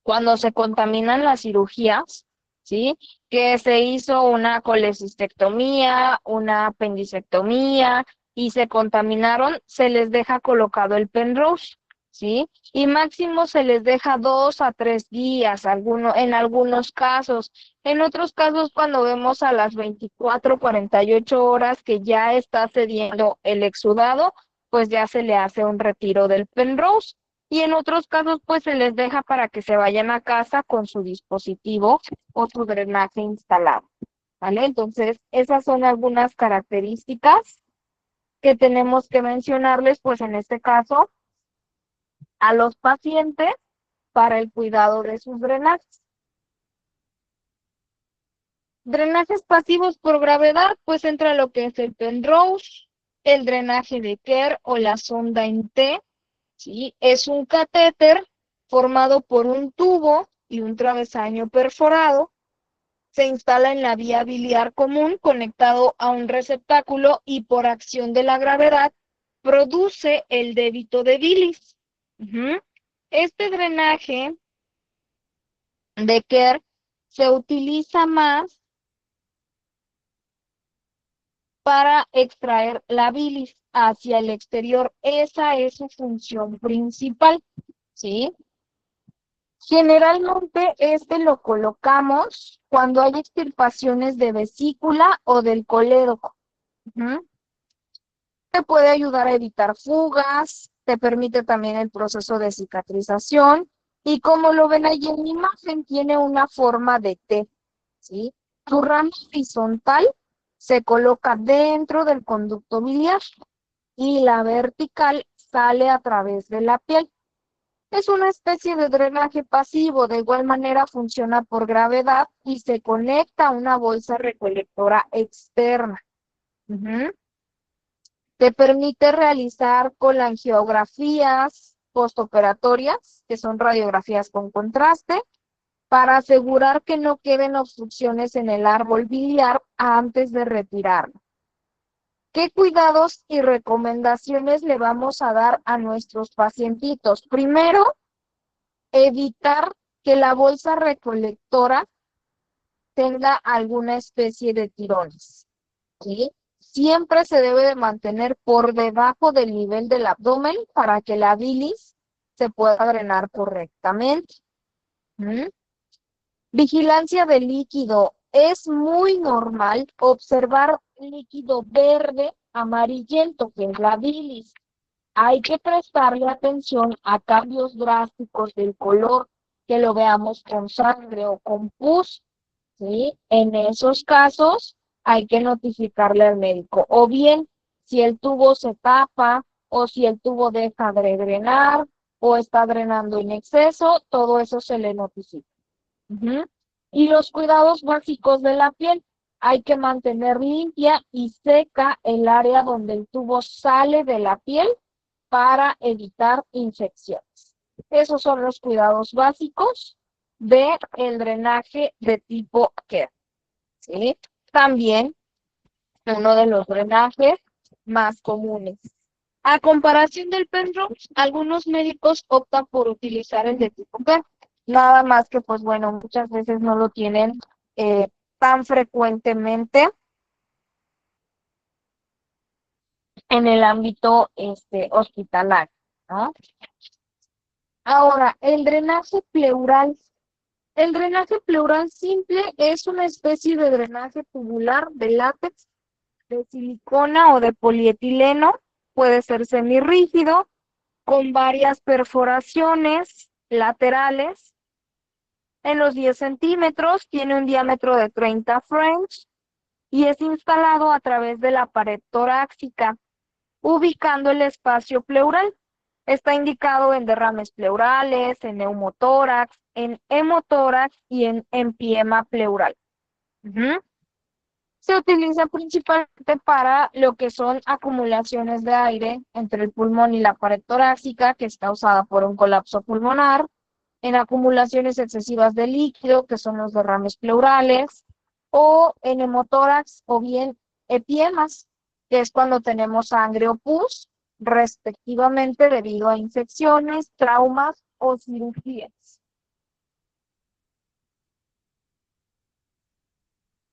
cuando se contaminan las cirugías, ¿sí? Que se hizo una colecistectomía, una apendicectomía y se contaminaron, se les deja colocado el Penrose, ¿sí? Y máximo se les deja 2 a 3 días, en algunos casos. En otros casos, cuando vemos a las 24, 48 horas que ya está cediendo el exudado, pues ya se le hace un retiro del Penrose. Y en otros casos, pues se les deja para que se vayan a casa con su dispositivo o su drenaje instalado, ¿vale? Entonces, esas son algunas características que tenemos que mencionarles, pues en este caso, a los pacientes para el cuidado de sus drenajes. Drenajes pasivos por gravedad, pues entra lo que es el Penrose, el drenaje de Kerr o la sonda en T, ¿sí? Es un catéter formado por un tubo y un travesaño perforado. Se instala en la vía biliar común conectado a un receptáculo y por acción de la gravedad produce el débito de bilis. Este drenaje de Kerr se utiliza más para extraer la bilis hacia el exterior. Esa es su función principal, ¿sí? Generalmente lo colocamos cuando hay extirpaciones de vesícula o del colédoco. Te puede ayudar a evitar fugas, te permite también el proceso de cicatrización y como lo ven ahí en la imagen, tiene una forma de T, ¿sí? Su rama horizontal se coloca dentro del conducto biliar y la vertical sale a través de la piel. Es una especie de drenaje pasivo, de igual manera funciona por gravedad y se conecta a una bolsa recolectora externa. Te permite realizar colangiografías postoperatorias, que son radiografías con contraste, para asegurar que no queden obstrucciones en el árbol biliar antes de retirarlo. ¿Qué cuidados y recomendaciones le vamos a dar a nuestros pacientitos? Primero, evitar que la bolsa recolectora tenga alguna especie de tirones, ¿sí? Siempre se debe de mantener por debajo del nivel del abdomen para que la bilis se pueda drenar correctamente. Vigilancia del líquido. Es muy normal observar líquido verde amarillento, que es la bilis. Hay que prestarle atención a cambios drásticos del color, que lo veamos con sangre o con pus, ¿sí? En esos casos hay que notificarle al médico. O bien, si el tubo se tapa o si el tubo deja de drenar o está drenando en exceso, todo eso se le notifica. Y los cuidados básicos de la piel. Hay que mantener limpia y seca el área donde el tubo sale de la piel para evitar infecciones. Esos son los cuidados básicos del drenaje de tipo Kerr, ¿sí? También uno de los drenajes más comunes, A comparación del Penrose, algunos médicos optan por utilizar el de tipo P. Nada más que, pues bueno, muchas veces no lo tienen tan frecuentemente en el ámbito hospitalario, ¿no? Ahora, el drenaje pleural. El drenaje pleural simple es una especie de drenaje tubular de látex, de silicona o de polietileno. Puede ser semirrígido, con varias perforaciones laterales en los 10 centímetros, tiene un diámetro de 30 French y es instalado a través de la pared torácica, ubicando el espacio pleural. Está indicado en derrames pleurales, en neumotórax, en hemotórax y en empiema pleural. Se utiliza principalmente para lo que son acumulaciones de aire entre el pulmón y la pared torácica, que es causada por un colapso pulmonar, en acumulaciones excesivas de líquido, que son los derrames pleurales, o en hemotórax o bien epiemas, que es cuando tenemos sangre o pus, respectivamente debido a infecciones, traumas o cirugías.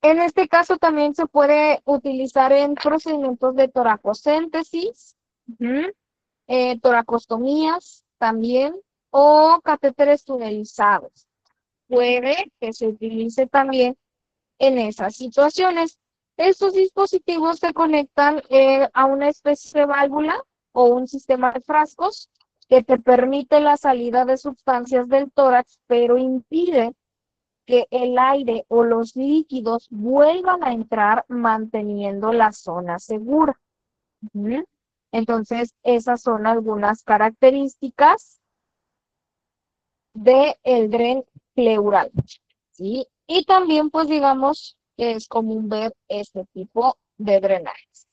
En este caso también se puede utilizar en procedimientos de toracocéntesis, toracostomías también, o catéteres tunelizados. Puede que se utilice también en esas situaciones. Estos dispositivos se conectan a una especie de válvula o un sistema de frascos que te permite la salida de sustancias del tórax, pero impide que el aire o los líquidos vuelvan a entrar manteniendo la zona segura. Entonces, esas son algunas características del dren pleural, ¿sí? Y también, pues digamos, que es común ver este tipo de drenajes.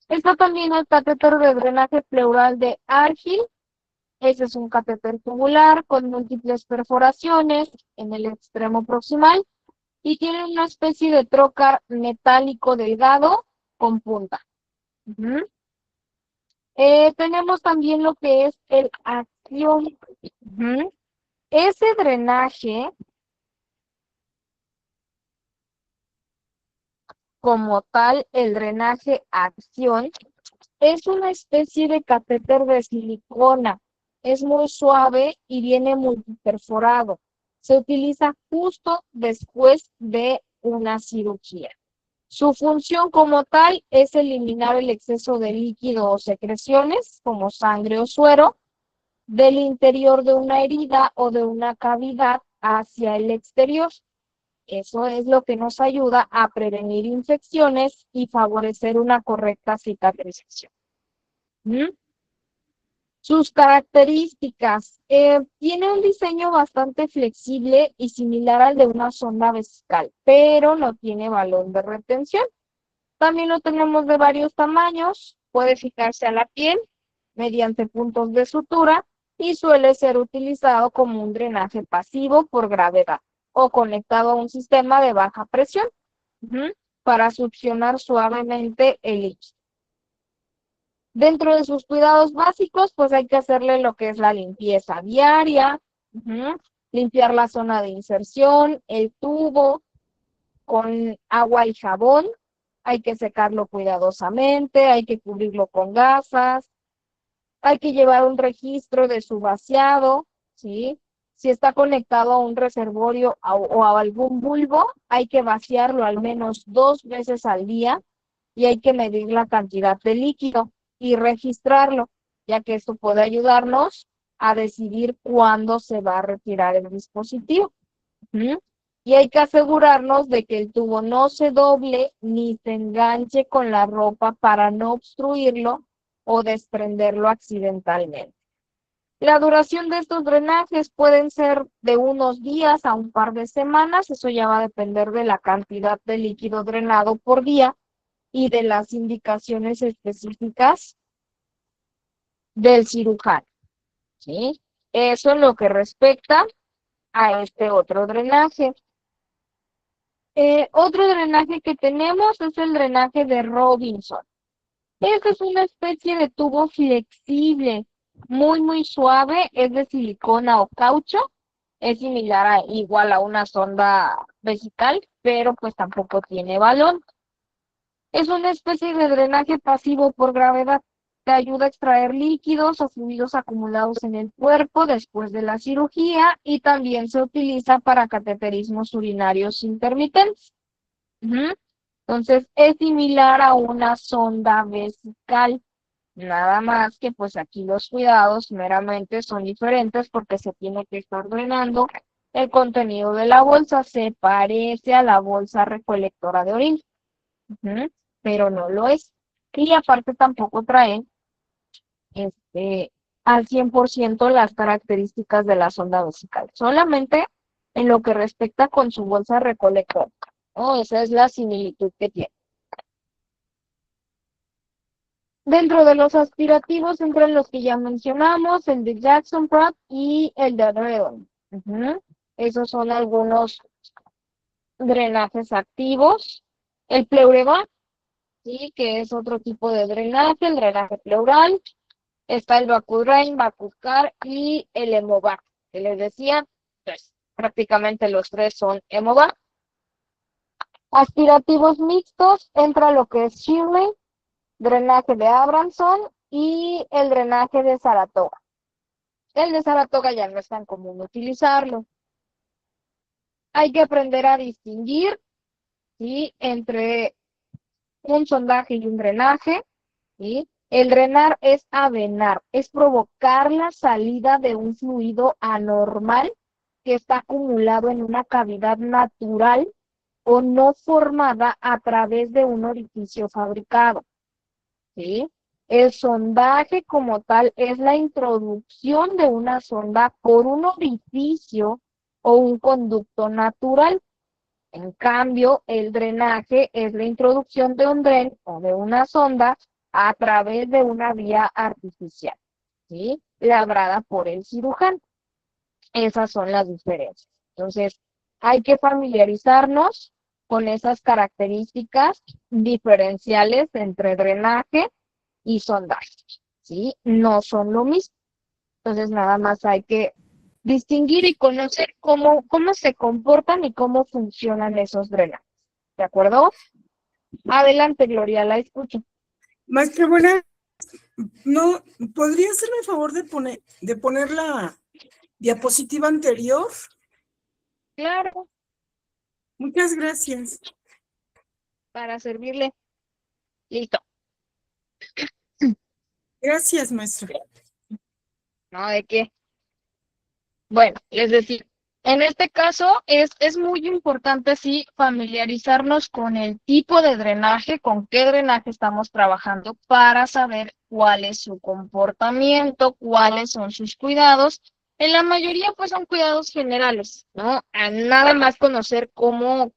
Está también el catéter de drenaje pleural de Argil. Ese es un catéter tubular con múltiples perforaciones en el extremo proximal y tiene una especie de trocar metálico delgado con punta. Tenemos también lo que es el acción. Ese drenaje, como tal, el drenaje acción, es una especie de catéter de silicona. Es muy suave y viene multiperforado. Se utiliza justo después de una cirugía. Su función como tal es eliminar el exceso de líquido o secreciones, como sangre o suero, del interior de una herida o de una cavidad hacia el exterior. Eso es lo que nos ayuda a prevenir infecciones y favorecer una correcta cicatrización. Sus características. Tiene un diseño bastante flexible y similar al de una sonda vesical, pero no tiene balón de retención. También lo tenemos de varios tamaños. Puede fijarse a la piel mediante puntos de sutura y suele ser utilizado como un drenaje pasivo por gravedad o conectado a un sistema de baja presión para succionar suavemente el líquido. Dentro de sus cuidados básicos, pues hay que hacerle lo que es la limpieza diaria, limpiar la zona de inserción, el tubo con agua y jabón, hay que secarlo cuidadosamente, hay que cubrirlo con gasas, hay que llevar un registro de su vaciado, ¿sí? Si está conectado a un reservorio o a algún bulbo, hay que vaciarlo al menos 2 veces al día y hay que medir la cantidad de líquido y registrarlo, ya que esto puede ayudarnos a decidir cuándo se va a retirar el dispositivo. Y hay que asegurarnos de que el tubo no se doble ni se enganche con la ropa para no obstruirlo o desprenderlo accidentalmente. La duración de estos drenajes pueden ser de unos días a un par de semanas, eso ya va a depender de la cantidad de líquido drenado por día y de las indicaciones específicas del cirujano, ¿sí? Eso es lo que respecta a este otro drenaje. Otro drenaje que tenemos es el drenaje de Robinson. Esta es una especie de tubo flexible, muy suave, es de silicona o caucho, es similar igual a una sonda vesical, pero pues tampoco tiene balón. Es una especie de drenaje pasivo por gravedad. Te ayuda a extraer líquidos o fluidos acumulados en el cuerpo después de la cirugía y también se utiliza para cateterismos urinarios intermitentes. Ujú. Entonces, es similar a una sonda vesical, nada más que pues aquí los cuidados meramente son diferentes porque se tiene que estar drenando el contenido de la bolsa, se parece a la bolsa recolectora de orina. Ujú, pero no lo es. Y aparte tampoco trae este, al 100% las características de la sonda vesical, solamente en lo que respecta con su bolsa recolectora. Oh, esa es la similitud que tiene. Dentro de los aspirativos entran los que ya mencionamos, el de Jackson Pratt y el de Redon. Ujú. Esos son algunos drenajes activos. El Pleurevac, sí, que es otro tipo de drenaje, el drenaje pleural. Está el Bacudren, Bacucar y el Hemovac, que les decía, pues prácticamente los tres son Hemovac. Aspirativos mixtos, entra lo que es Shirley, drenaje de Abramson y el drenaje de Saratoga. El de Saratoga ya no es tan común utilizarlo. Hay que aprender a distinguir, ¿sí?, entre un sondaje y un drenaje, ¿sí? El drenar es avenar, es provocar la salida de un fluido anormal que está acumulado en una cavidad natural o no formada a través de un orificio fabricado, ¿sí? El sondaje como tal es la introducción de una sonda por un orificio o un conducto natural. En cambio, el drenaje es la introducción de un dren o de una sonda a través de una vía artificial, ¿sí?, labrada por el cirujano. Esas son las diferencias. Entonces, hay que familiarizarnos con esas características diferenciales entre drenaje y sondaje, ¿sí? No son lo mismo. Entonces, nada más hay que distinguir y conocer cómo se comportan y cómo funcionan esos drenajes. ¿De acuerdo? Adelante, Gloria, la escucho. Maestra, buena, ¿no podría hacerme el favor de poner la diapositiva anterior? Claro, Muchas gracias. para servirle. Listo. Gracias, maestra. ¿No? ¿De qué? Bueno, es decir, en este caso es muy importante, sí, familiarizarnos con el tipo de drenaje, con qué drenaje estamos trabajando para saber cuál es su comportamiento, cuáles son sus cuidados. En la mayoría, pues son cuidados generales, ¿no? A nada más conocer cómo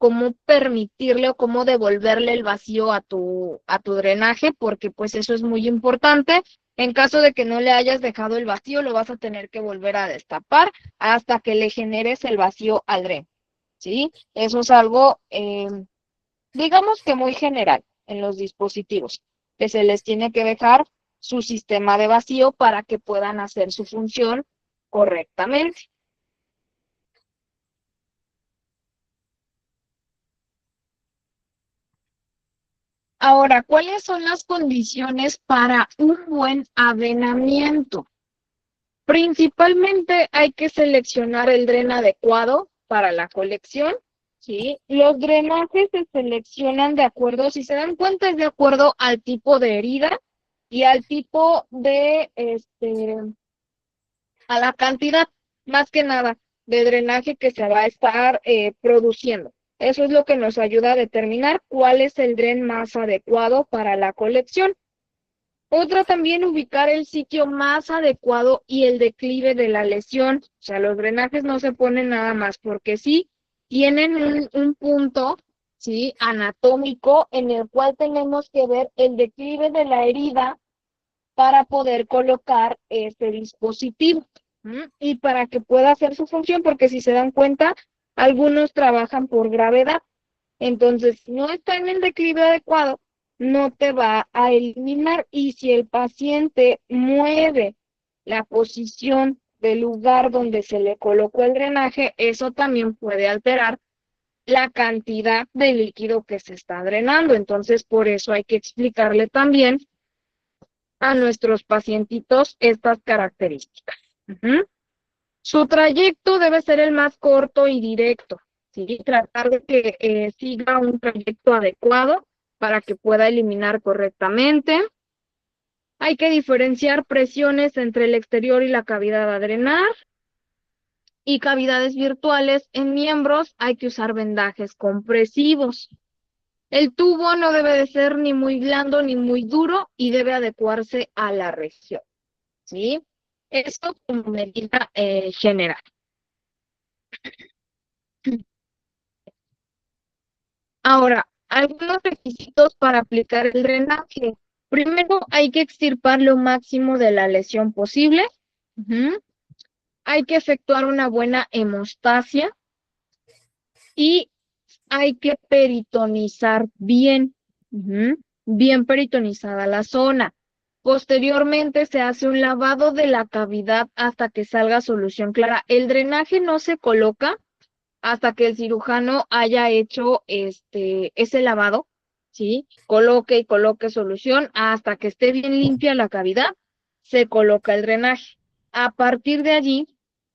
permitirle o cómo devolverle el vacío a tu drenaje, porque pues eso es muy importante. En caso de que no le hayas dejado el vacío, lo vas a tener que volver a destapar hasta que le generes el vacío al dren, ¿sí? Eso es algo, digamos que muy general en los dispositivos, que se les tiene que dejar su sistema de vacío para que puedan hacer su función correctamente. Ahora, ¿cuáles son las condiciones para un buen avenamiento? Principalmente hay que seleccionar el dren adecuado para la colección, ¿sí? Los drenajes se seleccionan de acuerdo, si se dan cuenta, es de acuerdo al tipo de herida y al tipo de, a la cantidad, más que nada, de drenaje que se va a estar produciendo. Eso es lo que nos ayuda a determinar cuál es el dren más adecuado para la colección. Otra también, ubicar el sitio más adecuado y el declive de la lesión. O sea, los drenajes no se ponen nada más porque sí, tienen un punto, ¿sí?, anatómico en el cual tenemos que ver el declive de la herida para poder colocar este dispositivo, ¿m? Y para que pueda hacer su función, porque si se dan cuenta, algunos trabajan por gravedad. Entonces, si no está en el declive adecuado, no te va a eliminar. Y si el paciente mueve la posición del lugar donde se le colocó el drenaje, eso también puede alterar la cantidad de líquido que se está drenando. Entonces, por eso hay que explicarle también a nuestros pacientitos estas características. Su trayecto debe ser el más corto y directo, ¿sí? Tratar de que siga un trayecto adecuado para que pueda eliminar correctamente. Hay que diferenciar presiones entre el exterior y la cavidad a drenar. Y cavidades virtuales en miembros hay que usar vendajes compresivos. El tubo no debe de ser ni muy blando ni muy duro y debe adecuarse a la región, ¿sí? Esto como medida general. Ahora, algunos requisitos para aplicar el drenaje. Primero, hay que extirpar lo máximo de la lesión posible. Hay que efectuar una buena hemostasia y hay que peritonizar bien, bien peritonizada la zona. Posteriormente se hace un lavado de la cavidad hasta que salga solución clara. El drenaje no se coloca hasta que el cirujano haya hecho ese lavado, ¿sí? Coloque y coloque solución hasta que esté bien limpia la cavidad, se coloca el drenaje. A partir de allí,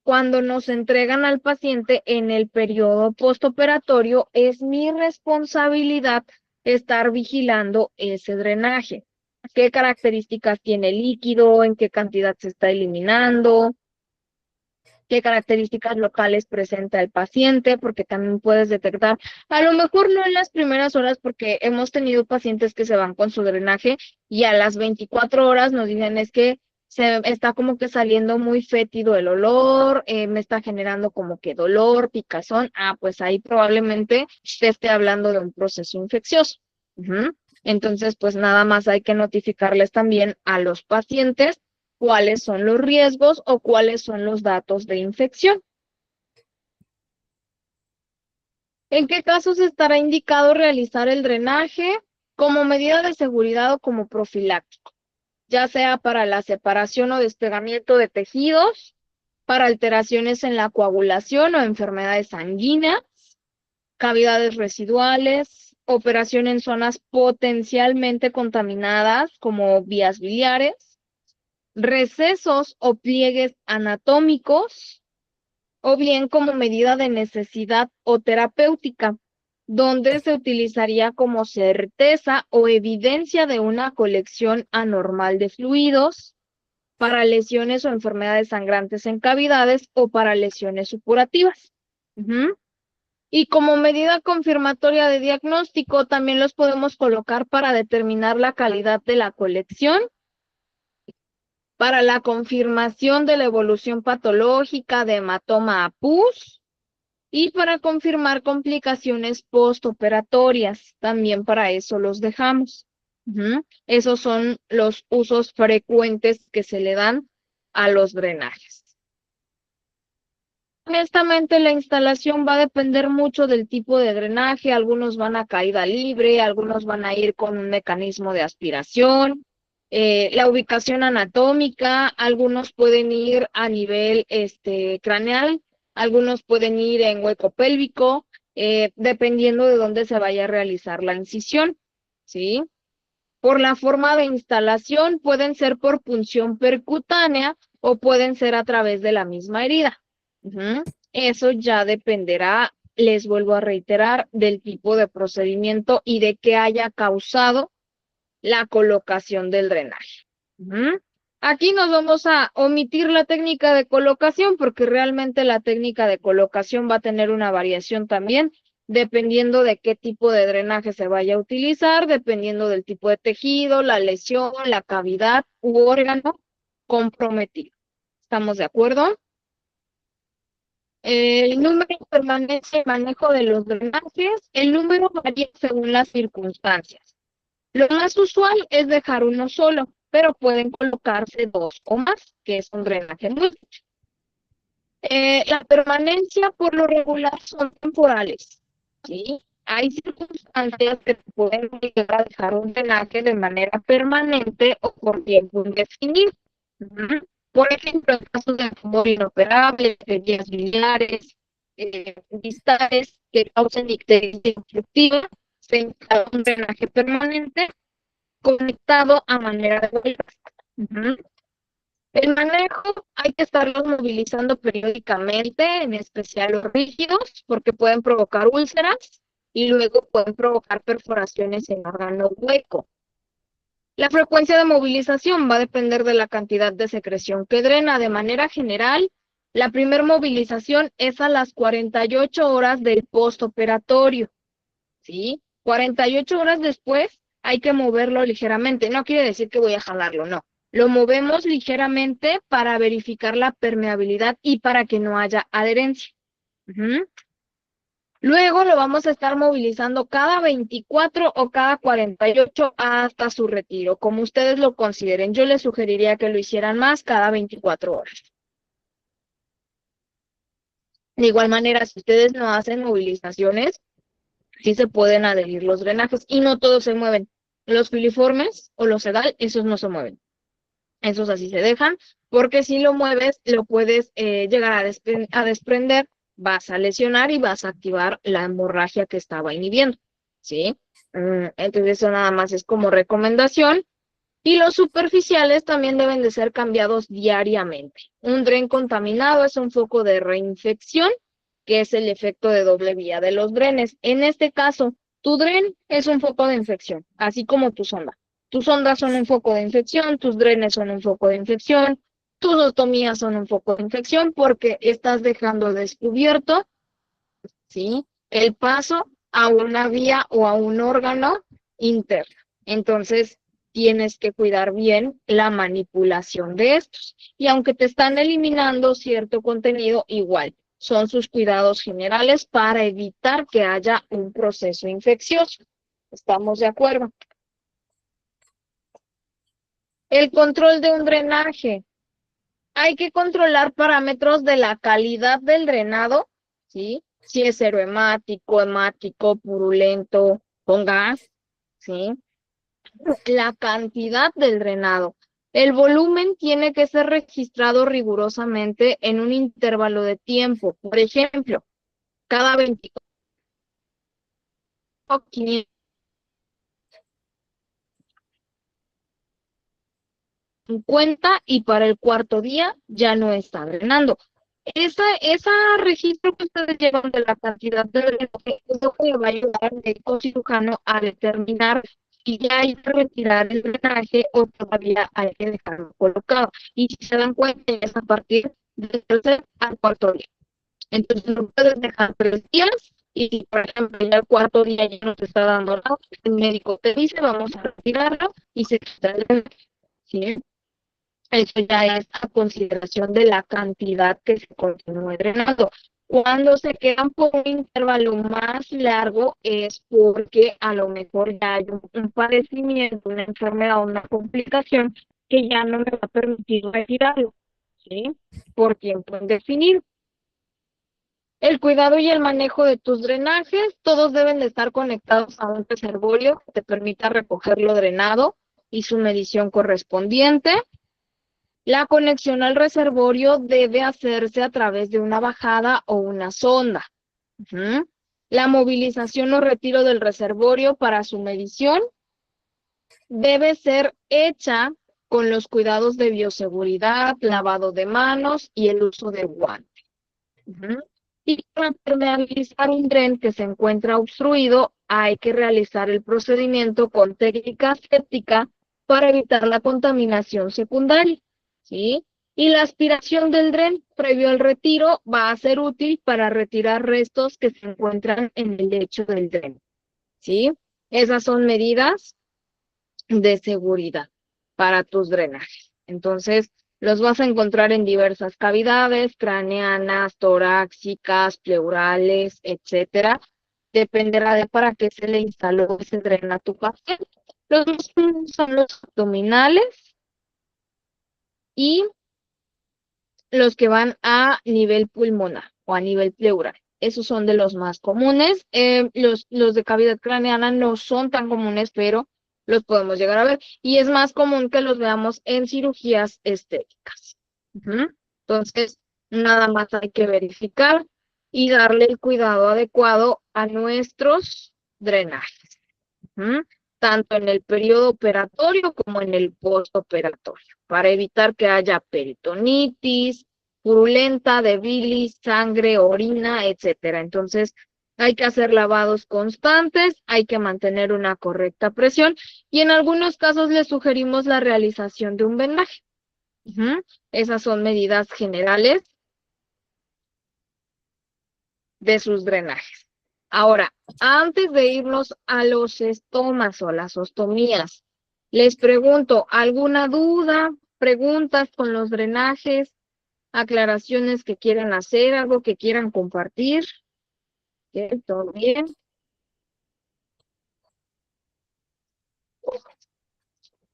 cuando nos entregan al paciente en el periodo postoperatorio, es mi responsabilidad estar vigilando ese drenaje. ¿Qué características tiene el líquido? ¿En qué cantidad se está eliminando? ¿Qué características locales presenta el paciente? Porque también puedes detectar, a lo mejor no en las primeras horas, porque hemos tenido pacientes que se van con su drenaje y a las 24 horas nos dicen es que se está como que saliendo muy fétido el olor, me está generando como que dolor, picazón. Pues ahí probablemente te esté hablando de un proceso infeccioso. Entonces, pues nada más hay que notificarles también a los pacientes cuáles son los riesgos o cuáles son los datos de infección. ¿En qué casos estará indicado realizar el drenaje? Como medida de seguridad o como profiláctico, ya sea para la separación o despegamiento de tejidos, para alteraciones en la coagulación o enfermedades sanguíneas, cavidades residuales, operación en zonas potencialmente contaminadas como vías biliares, recesos o pliegues anatómicos, o bien como medida de necesidad o terapéutica, donde se utilizaría como certeza o evidencia de una colección anormal de fluidos para lesiones o enfermedades sangrantes en cavidades o para lesiones supurativas. Y como medida confirmatoria de diagnóstico, también los podemos colocar para determinar la calidad de la colección, para la confirmación de la evolución patológica de hematoma a pus y para confirmar complicaciones postoperatorias. También para eso los dejamos. Esos son los usos frecuentes que se le dan a los drenajes. Honestamente, la instalación va a depender mucho del tipo de drenaje. Algunos van a caída libre, algunos van a ir con un mecanismo de aspiración. La ubicación anatómica, algunos pueden ir a nivel craneal, algunos pueden ir en hueco pélvico, dependiendo de dónde se vaya a realizar la incisión, ¿sí? Por la forma de instalación, pueden ser por punción percutánea o pueden ser a través de la misma herida. Eso ya dependerá, les vuelvo a reiterar, del tipo de procedimiento y de qué haya causado la colocación del drenaje. Aquí nos vamos a omitir la técnica de colocación porque realmente la técnica de colocación va a tener una variación también dependiendo de qué tipo de drenaje se vaya a utilizar, dependiendo del tipo de tejido, la lesión, la cavidad u órgano comprometido. ¿Estamos de acuerdo? El número de permanencia y manejo de los drenajes, el número varía según las circunstancias. Lo más usual es dejar uno solo, pero pueden colocarse dos o más, que es un drenaje múltiple. La permanencia por lo regular son temporales, ¿sí? Hay circunstancias que te pueden obligar a dejar un drenaje de manera permanente o por tiempo indefinido. Ujú. Por ejemplo, en casos de tumor inoperable, de vías biliares, distales que causen ictericia infectiva, se instala un drenaje permanente conectado a manera de bolsas. Ujú. El manejo hay que estarlos movilizando periódicamente, en especial los rígidos, porque pueden provocar úlceras y luego pueden provocar perforaciones en órgano hueco. La frecuencia de movilización va a depender de la cantidad de secreción que drena. De manera general, la primera movilización es a las 48 horas del postoperatorio, ¿sí? 48 horas después hay que moverlo ligeramente. No quiere decir que voy a jalarlo, no. Lo movemos ligeramente para verificar la permeabilidad y para que no haya adherencia. Ujú. Luego lo vamos a estar movilizando cada 24 o cada 48 hasta su retiro, como ustedes lo consideren. Yo les sugeriría que lo hicieran más cada 24 horas. De igual manera, si ustedes no hacen movilizaciones, sí se pueden adherir los drenajes y no todos se mueven. Los filiformes o los sedal, esos no se mueven. Esos así se dejan, porque si lo mueves, lo puedes llegar a desprender, vas a lesionar y vas a activar la hemorragia que estaba inhibiendo, ¿sí? Entonces eso nada más es como recomendación. Y los superficiales también deben de ser cambiados diariamente. Un dren contaminado es un foco de reinfección, que es el efecto de doble vía de los drenes. En este caso, tu dren es un foco de infección, así como tu sonda. Tus sondas son un foco de infección, tus drenes son un foco de infección, tus ostomías son un foco de infección porque estás dejando descubierto, ¿sí?, el paso a una vía o a un órgano interno. Entonces, tienes que cuidar bien la manipulación de estos. Y aunque te están eliminando cierto contenido, igual son sus cuidados generales para evitar que haya un proceso infeccioso. ¿Estamos de acuerdo? El control de un drenaje. Hay que controlar parámetros de la calidad del drenado, ¿sí? Si es aerohemático, hemático, purulento, con gas, ¿sí? La cantidad del drenado. El volumen tiene que ser registrado rigurosamente en un intervalo de tiempo. Por ejemplo, cada 24 550 y para el cuarto día ya no está drenando. Esa registro que ustedes llevan de la cantidad de drenaje es lo que va a ayudar al médico cirujano a determinar si ya hay que retirar el drenaje o todavía hay que dejarlo colocado. Y si se dan cuenta, es a partir del tercer al cuarto día. Entonces no puedes dejar 3 días y si, por ejemplo, ya el cuarto día ya no te está dando nada, el médico te dice, vamos a retirarlo y se quita el drenaje, ¿sí? Eso ya es a consideración de la cantidad que se continúe drenando. Cuando se quedan por un intervalo más largo es porque a lo mejor ya hay un padecimiento, una enfermedad o una complicación que ya no me va a permitir retirarlo, ¿sí? Por tiempo indefinido. El cuidado y el manejo de tus drenajes, todos deben de estar conectados a un reservorio que te permita recoger lo drenado y su medición correspondiente. La conexión al reservorio debe hacerse a través de una bajada o una sonda. Ujú. La movilización o retiro del reservorio para su medición debe ser hecha con los cuidados de bioseguridad, lavado de manos y el uso de guantes. Ujú. Y para permeabilizar un dren que se encuentra obstruido, hay que realizar el procedimiento con técnica aséptica para evitar la contaminación secundaria, ¿sí? Y la aspiración del dren previo al retiro va a ser útil para retirar restos que se encuentran en el lecho del dren, ¿sí? Esas son medidas de seguridad para tus drenajes. Entonces, los vas a encontrar en diversas cavidades, craneanas, torácicas, pleurales, etcétera. Dependerá de para qué se le instaló ese dren a tu paciente. Los más comunes son los abdominales y los que van a nivel pulmonar o a nivel pleural. esos son de los más comunes. Los de cavidad craneana no son tan comunes, pero los podemos llegar a ver. Y es más común que los veamos en cirugías estéticas. Ujú. Entonces, nada más hay que verificar y darle el cuidado adecuado a nuestros drenajes. Ujú. Tanto en el periodo operatorio como en el postoperatorio, para evitar que haya peritonitis, purulenta de bilis, sangre, orina, etcétera. Entonces, hay que hacer lavados constantes, hay que mantener una correcta presión y en algunos casos les sugerimos la realización de un vendaje. Ujú. Esas son medidas generales de sus drenajes. Ahora, antes de irnos a los estomas o las ostomías, les pregunto, ¿alguna duda, preguntas con los drenajes, aclaraciones que quieran hacer, algo que quieran compartir? ¿Qué? ¿Todo bien?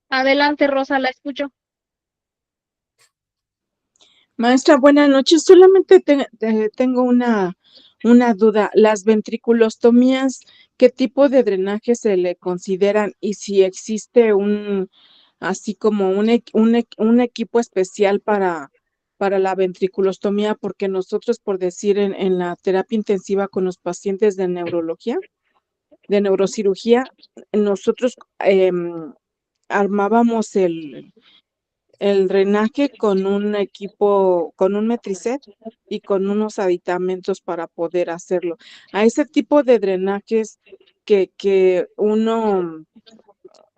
Adelante, Rosa, la escucho. Maestra, buenas noches. Solamente tengo una duda. Las ventriculostomías, ¿qué tipo de drenaje se le consideran? Y si existe así como un equipo especial para la ventriculostomía, porque nosotros, por decir, en la terapia intensiva con los pacientes de neurología, de neurocirugía, nosotros armábamos el drenaje con un equipo, con un metricet y con unos aditamentos para poder hacerlo. A ese tipo de drenajes que uno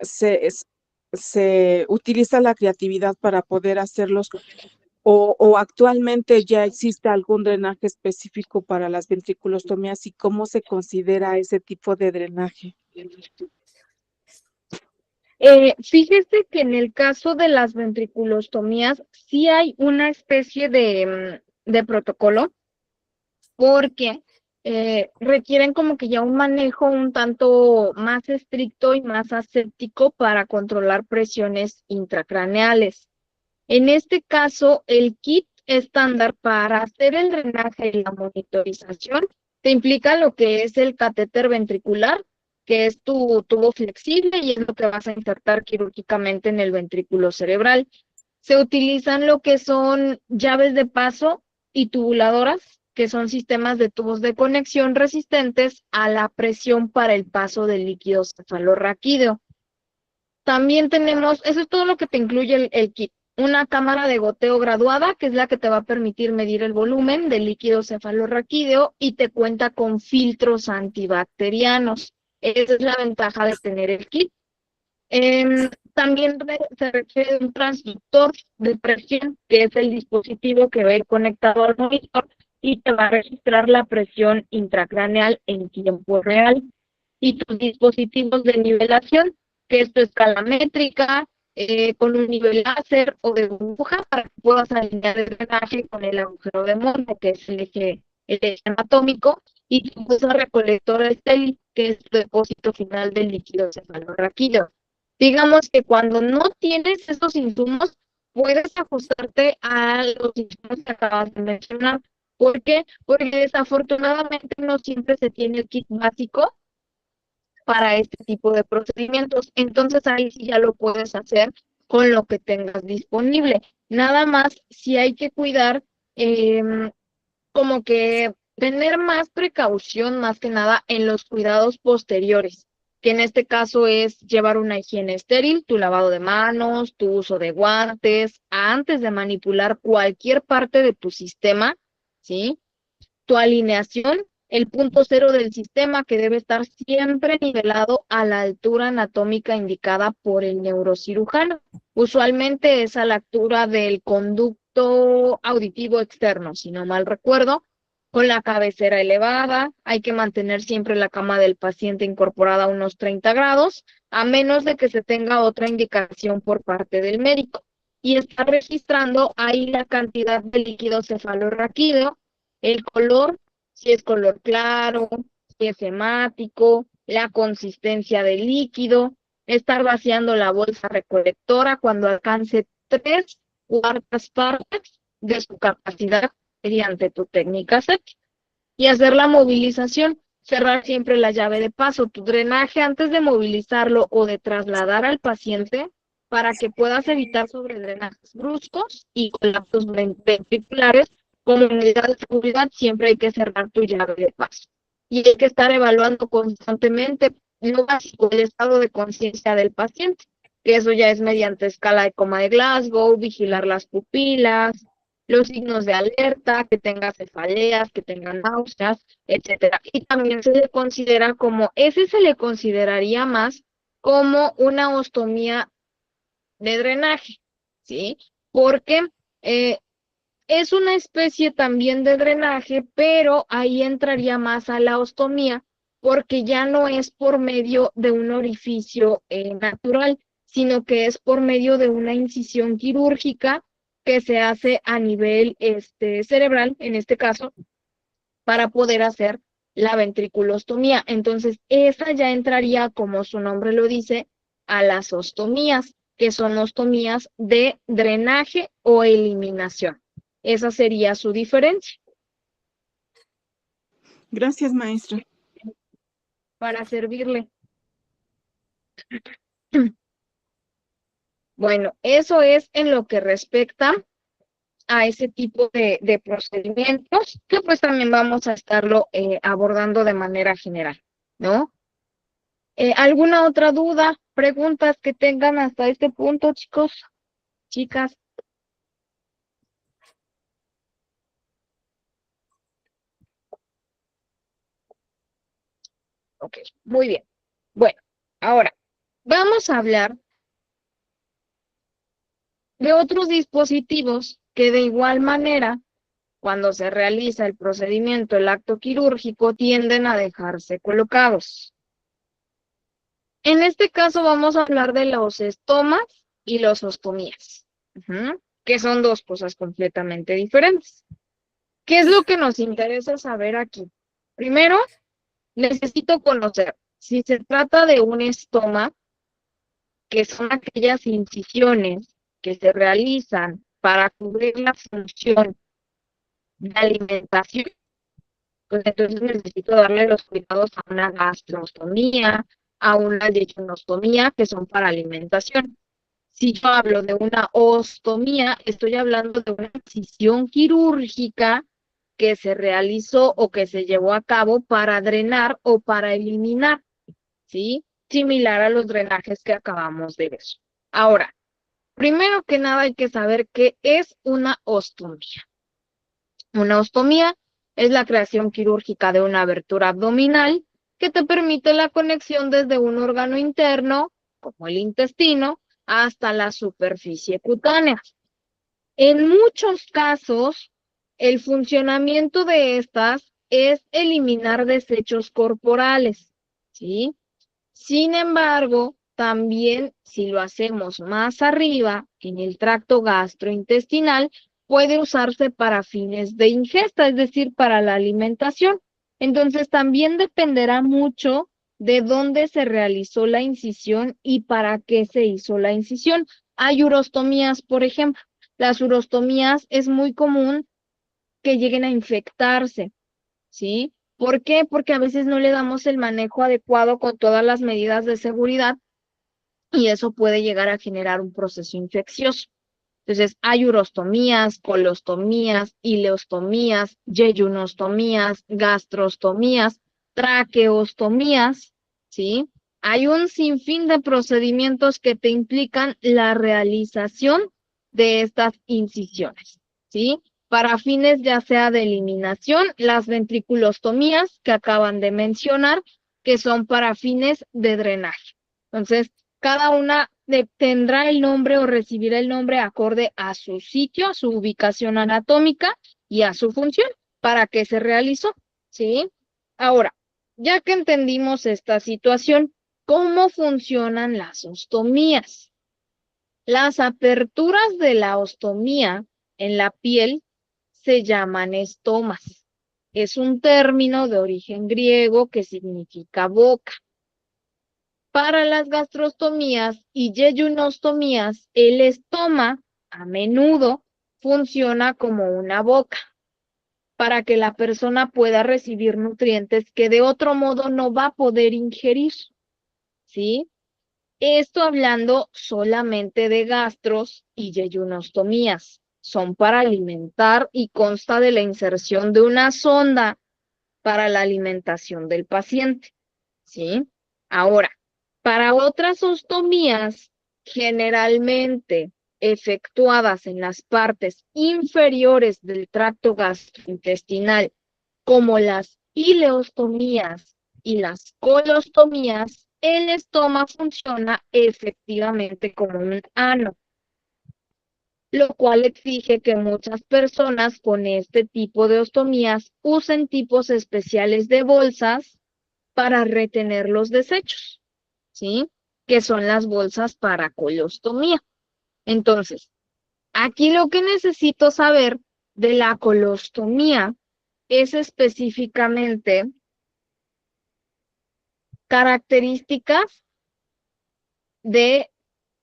se utiliza la creatividad para poder hacerlos, o actualmente ya existe algún drenaje específico para las ventriculostomías y cómo se considera ese tipo de drenaje. Fíjese que en el caso de las ventriculostomías sí hay una especie de protocolo porque requieren como que ya un manejo un tanto más estricto y más aséptico para controlar presiones intracraneales. En este caso, el kit estándar para hacer el drenaje y la monitorización te implica lo que es el catéter ventricular, que es tu tubo flexible y es lo que vas a insertar quirúrgicamente en el ventrículo cerebral. Se utilizan lo que son llaves de paso y tubuladoras, que son sistemas de tubos de conexión resistentes a la presión para el paso del líquido cefalorraquídeo. También tenemos, eso es todo lo que te incluye el kit. Una cámara de goteo graduada, que es la que te va a permitir medir el volumen del líquido cefalorraquídeo y te cuenta con filtros antibacterianos. Esa es la ventaja de tener el kit. También se requiere de un transductor de presión, que es el dispositivo que va a ir conectado al monitor y te va a registrar la presión intracraneal en tiempo real. Y tus dispositivos de nivelación, que es tu escala métrica, con un nivel láser o de burbuja para que puedas alinear el drenaje con el agujero de Mohs, que es el eje anatómico, y tu bolsa recolectora estéril, que es tu depósito final del líquido cefalorraquídeo. Digamos que cuando no tienes estos insumos, puedes ajustarte a los insumos que acabas de mencionar. ¿Por qué? Porque desafortunadamente no siempre se tiene el kit básico para este tipo de procedimientos. Entonces ahí sí ya lo puedes hacer con lo que tengas disponible. Nada más si hay que cuidar, como que tener más precaución más que nada en los cuidados posteriores, que en este caso es llevar una higiene estéril, tu lavado de manos, tu uso de guantes, antes de manipular cualquier parte de tu sistema, ¿sí? Tu alineación, el punto cero del sistema que debe estar siempre nivelado a la altura anatómica indicada por el neurocirujano. Usualmente es a la altura del conducto auditivo externo, si no mal recuerdo, con la cabecera elevada. Hay que mantener siempre la cama del paciente incorporada a unos 30 grados, a menos de que se tenga otra indicación por parte del médico. Y está registrando ahí la cantidad de líquido cefalorraquídeo, el color, si es color claro, si es hemático, la consistencia del líquido, estar vaciando la bolsa recolectora cuando alcance 3/4 partes de su capacidad mediante tu técnica séptica. y hacer la movilización. Cerrar siempre la llave de paso, tu drenaje antes de movilizarlo o de trasladar al paciente para que puedas evitar sobredrenajes bruscos y colapsos ventriculares. Como medida de seguridad siempre hay que cerrar tu llave de paso. Y hay que estar evaluando constantemente lo básico, el estado de conciencia del paciente, que eso ya es mediante escala de coma de Glasgow, vigilar las pupilas, los signos de alerta, que tenga cefaleas, que tenga náuseas, etcétera. Y también se le considera como, ese se le consideraría más como una ostomía de drenaje, ¿sí? Porque es una especie también de drenaje, pero ahí entraría más a la ostomía, porque ya no es por medio de un orificio natural, sino que es por medio de una incisión quirúrgica que se hace a nivel cerebral, en este caso, para poder hacer la ventriculostomía. Entonces, esa ya entraría, como su nombre lo dice, a las ostomías, que son ostomías de drenaje o eliminación. Esa sería su diferencia. Gracias, maestra. Para servirle. Bueno, eso es en lo que respecta a ese tipo de procedimientos, que pues también vamos a estarlo abordando de manera general, ¿no? ¿Alguna otra duda, preguntas que tengan hasta este punto, chicos, chicas? Ok, muy bien. Bueno, ahora vamos a hablar de otros dispositivos que de igual manera, cuando se realiza el procedimiento, el acto quirúrgico, tienden a dejarse colocados. En este caso vamos a hablar de los estomas y los ostomías, que son dos cosas completamente diferentes. ¿Qué es lo que nos interesa saber aquí? Primero, necesito conocer si se trata de un estoma, que son aquellas incisiones que se realizan para cubrir la función de alimentación, pues entonces necesito darle los cuidados a una gastrostomía, a una yechonostomía, que son para alimentación. Si yo hablo de una ostomía, estoy hablando de una incisión quirúrgica que se realizó o que se llevó a cabo para drenar o para eliminar, ¿sí? Similar a los drenajes que acabamos de ver. Ahora, primero que nada hay que saber qué es una ostomía. Una ostomía es la creación quirúrgica de una abertura abdominal que te permite la conexión desde un órgano interno, como el intestino, hasta la superficie cutánea. En muchos casos, el funcionamiento de estas es eliminar desechos corporales, ¿sí? Sin embargo, también si lo hacemos más arriba, en el tracto gastrointestinal, puede usarse para fines de ingesta, es decir, para la alimentación. Entonces, también dependerá mucho de dónde se realizó la incisión y para qué se hizo la incisión. Hay urostomías, por ejemplo. Las urostomías es muy común que lleguen a infectarse, ¿sí? ¿Por qué? Porque a veces no le damos el manejo adecuado con todas las medidas de seguridad y eso puede llegar a generar un proceso infeccioso. Entonces, hay urostomías, colostomías, ileostomías, yeyunostomías, gastrostomías, traqueostomías, ¿sí? Hay un sinfín de procedimientos que te implican la realización de estas incisiones, ¿sí? Para fines ya sea de eliminación, las ventriculostomías que acaban de mencionar, que son para fines de drenaje. Entonces, cada una tendrá el nombre o recibirá el nombre acorde a su sitio, a su ubicación anatómica y a su función para que se realizó, ¿sí? Ahora, ya que entendimos esta situación, ¿cómo funcionan las ostomías? Las aperturas de la ostomía en la piel se llaman estomas. Es un término de origen griego que significa boca. Para las gastrostomías y yeyunostomías, el estoma a menudo funciona como una boca. para que la persona pueda recibir nutrientes que de otro modo no va a poder ingerir, ¿sí? Esto hablando solamente de gastros y yeyunostomías. Son para alimentar y consta de la inserción de una sonda para la alimentación del paciente, ¿sí? Ahora, para otras ostomías, generalmente efectuadas en las partes inferiores del tracto gastrointestinal, como las ileostomías y las colostomías, el estoma funciona efectivamente como un ano, lo cual exige que muchas personas con este tipo de ostomías usen tipos especiales de bolsas para retener los desechos, ¿sí? Que son las bolsas para colostomía. Entonces, aquí lo que necesito saber de la colostomía es específicamente características de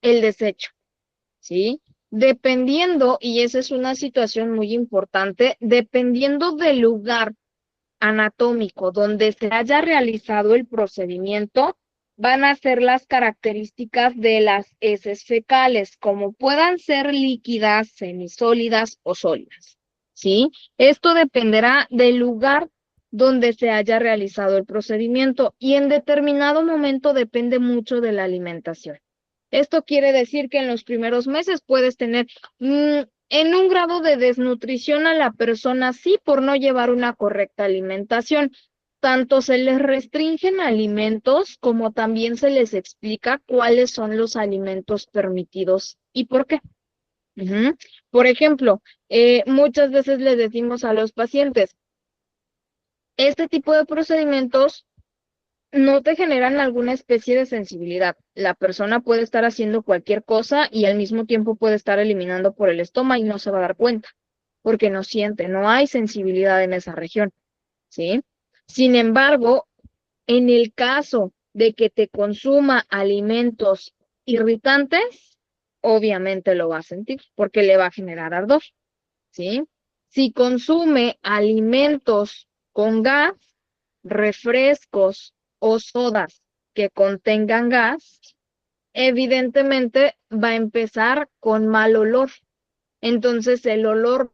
el desecho, ¿sí? Dependiendo, y esa es una situación muy importante, dependiendo del lugar anatómico donde se haya realizado el procedimiento, van a ser las características de las heces fecales, como puedan ser líquidas, semisólidas o sólidas, ¿sí? Esto dependerá del lugar donde se haya realizado el procedimiento y en determinado momento depende mucho de la alimentación. Esto quiere decir que en los primeros meses puedes tener en un grado de desnutrición a la persona, sí, por no llevar una correcta alimentación. Tanto se les restringen alimentos como también se les explica cuáles son los alimentos permitidos y por qué. Ujú. Por ejemplo, muchas veces les decimos a los pacientes, este tipo de procedimientos no te generan alguna especie de sensibilidad. La persona puede estar haciendo cualquier cosa y al mismo tiempo puede estar eliminando por el estómago y no se va a dar cuenta, porque no siente, no hay sensibilidad en esa región, ¿sí? Sin embargo, en el caso de que te consuma alimentos irritantes, obviamente lo va a sentir porque le va a generar ardor, ¿sí? Si consume alimentos con gas, refrescos o sodas que contengan gas, evidentemente va a empezar con mal olor. Entonces el olor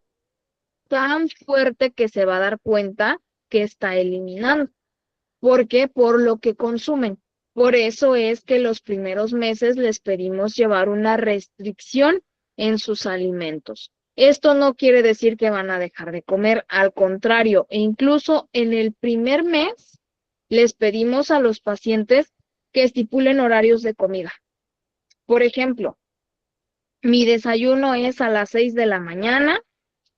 tan fuerte que se va a dar cuenta que está eliminando. ¿Por qué? Por lo que consumen. Por eso es que los primeros meses les pedimos llevar una restricción en sus alimentos. Esto no quiere decir que van a dejar de comer, al contrario, e incluso en el primer mes les pedimos a los pacientes que estipulen horarios de comida. Por ejemplo, mi desayuno es a las 6 de la mañana,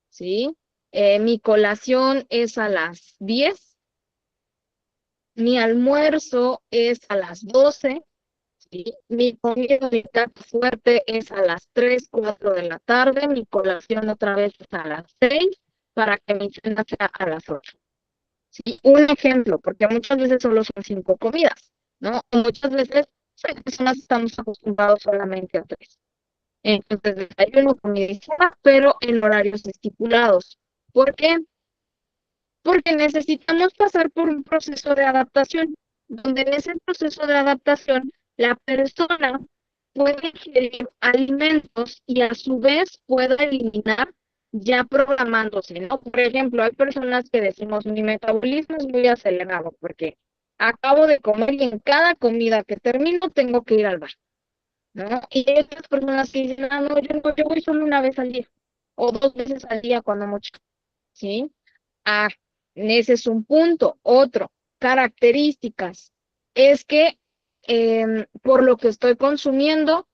¿sí? Mi colación es a las 10. Mi almuerzo es a las 12, ¿sí? Mi comida de plato fuerte es a las 3, 4 de la tarde, mi colación otra vez es a las 6 para que mi cena sea a las 8. ¿Sí? Un ejemplo, porque muchas veces solo son 5 comidas, ¿no? O muchas veces las personas estamos acostumbrados solamente a 3. Entonces, desayuno, comida y cena, pero en horarios estipulados. ¿Por qué? Porque necesitamos pasar por un proceso de adaptación, donde en ese proceso de adaptación la persona puede ingerir alimentos y a su vez puede eliminar ya programándose, ¿no? Por ejemplo, hay personas que decimos, mi metabolismo es muy acelerado porque acabo de comer y en cada comida que termino tengo que ir al baño, ¿no? Y hay otras personas que dicen, no, yo voy solo una vez al día o 2 veces al día cuando mucho, ¿sí? Ah, ese es un punto. Otro, características. Es que por lo que estoy consumiendo,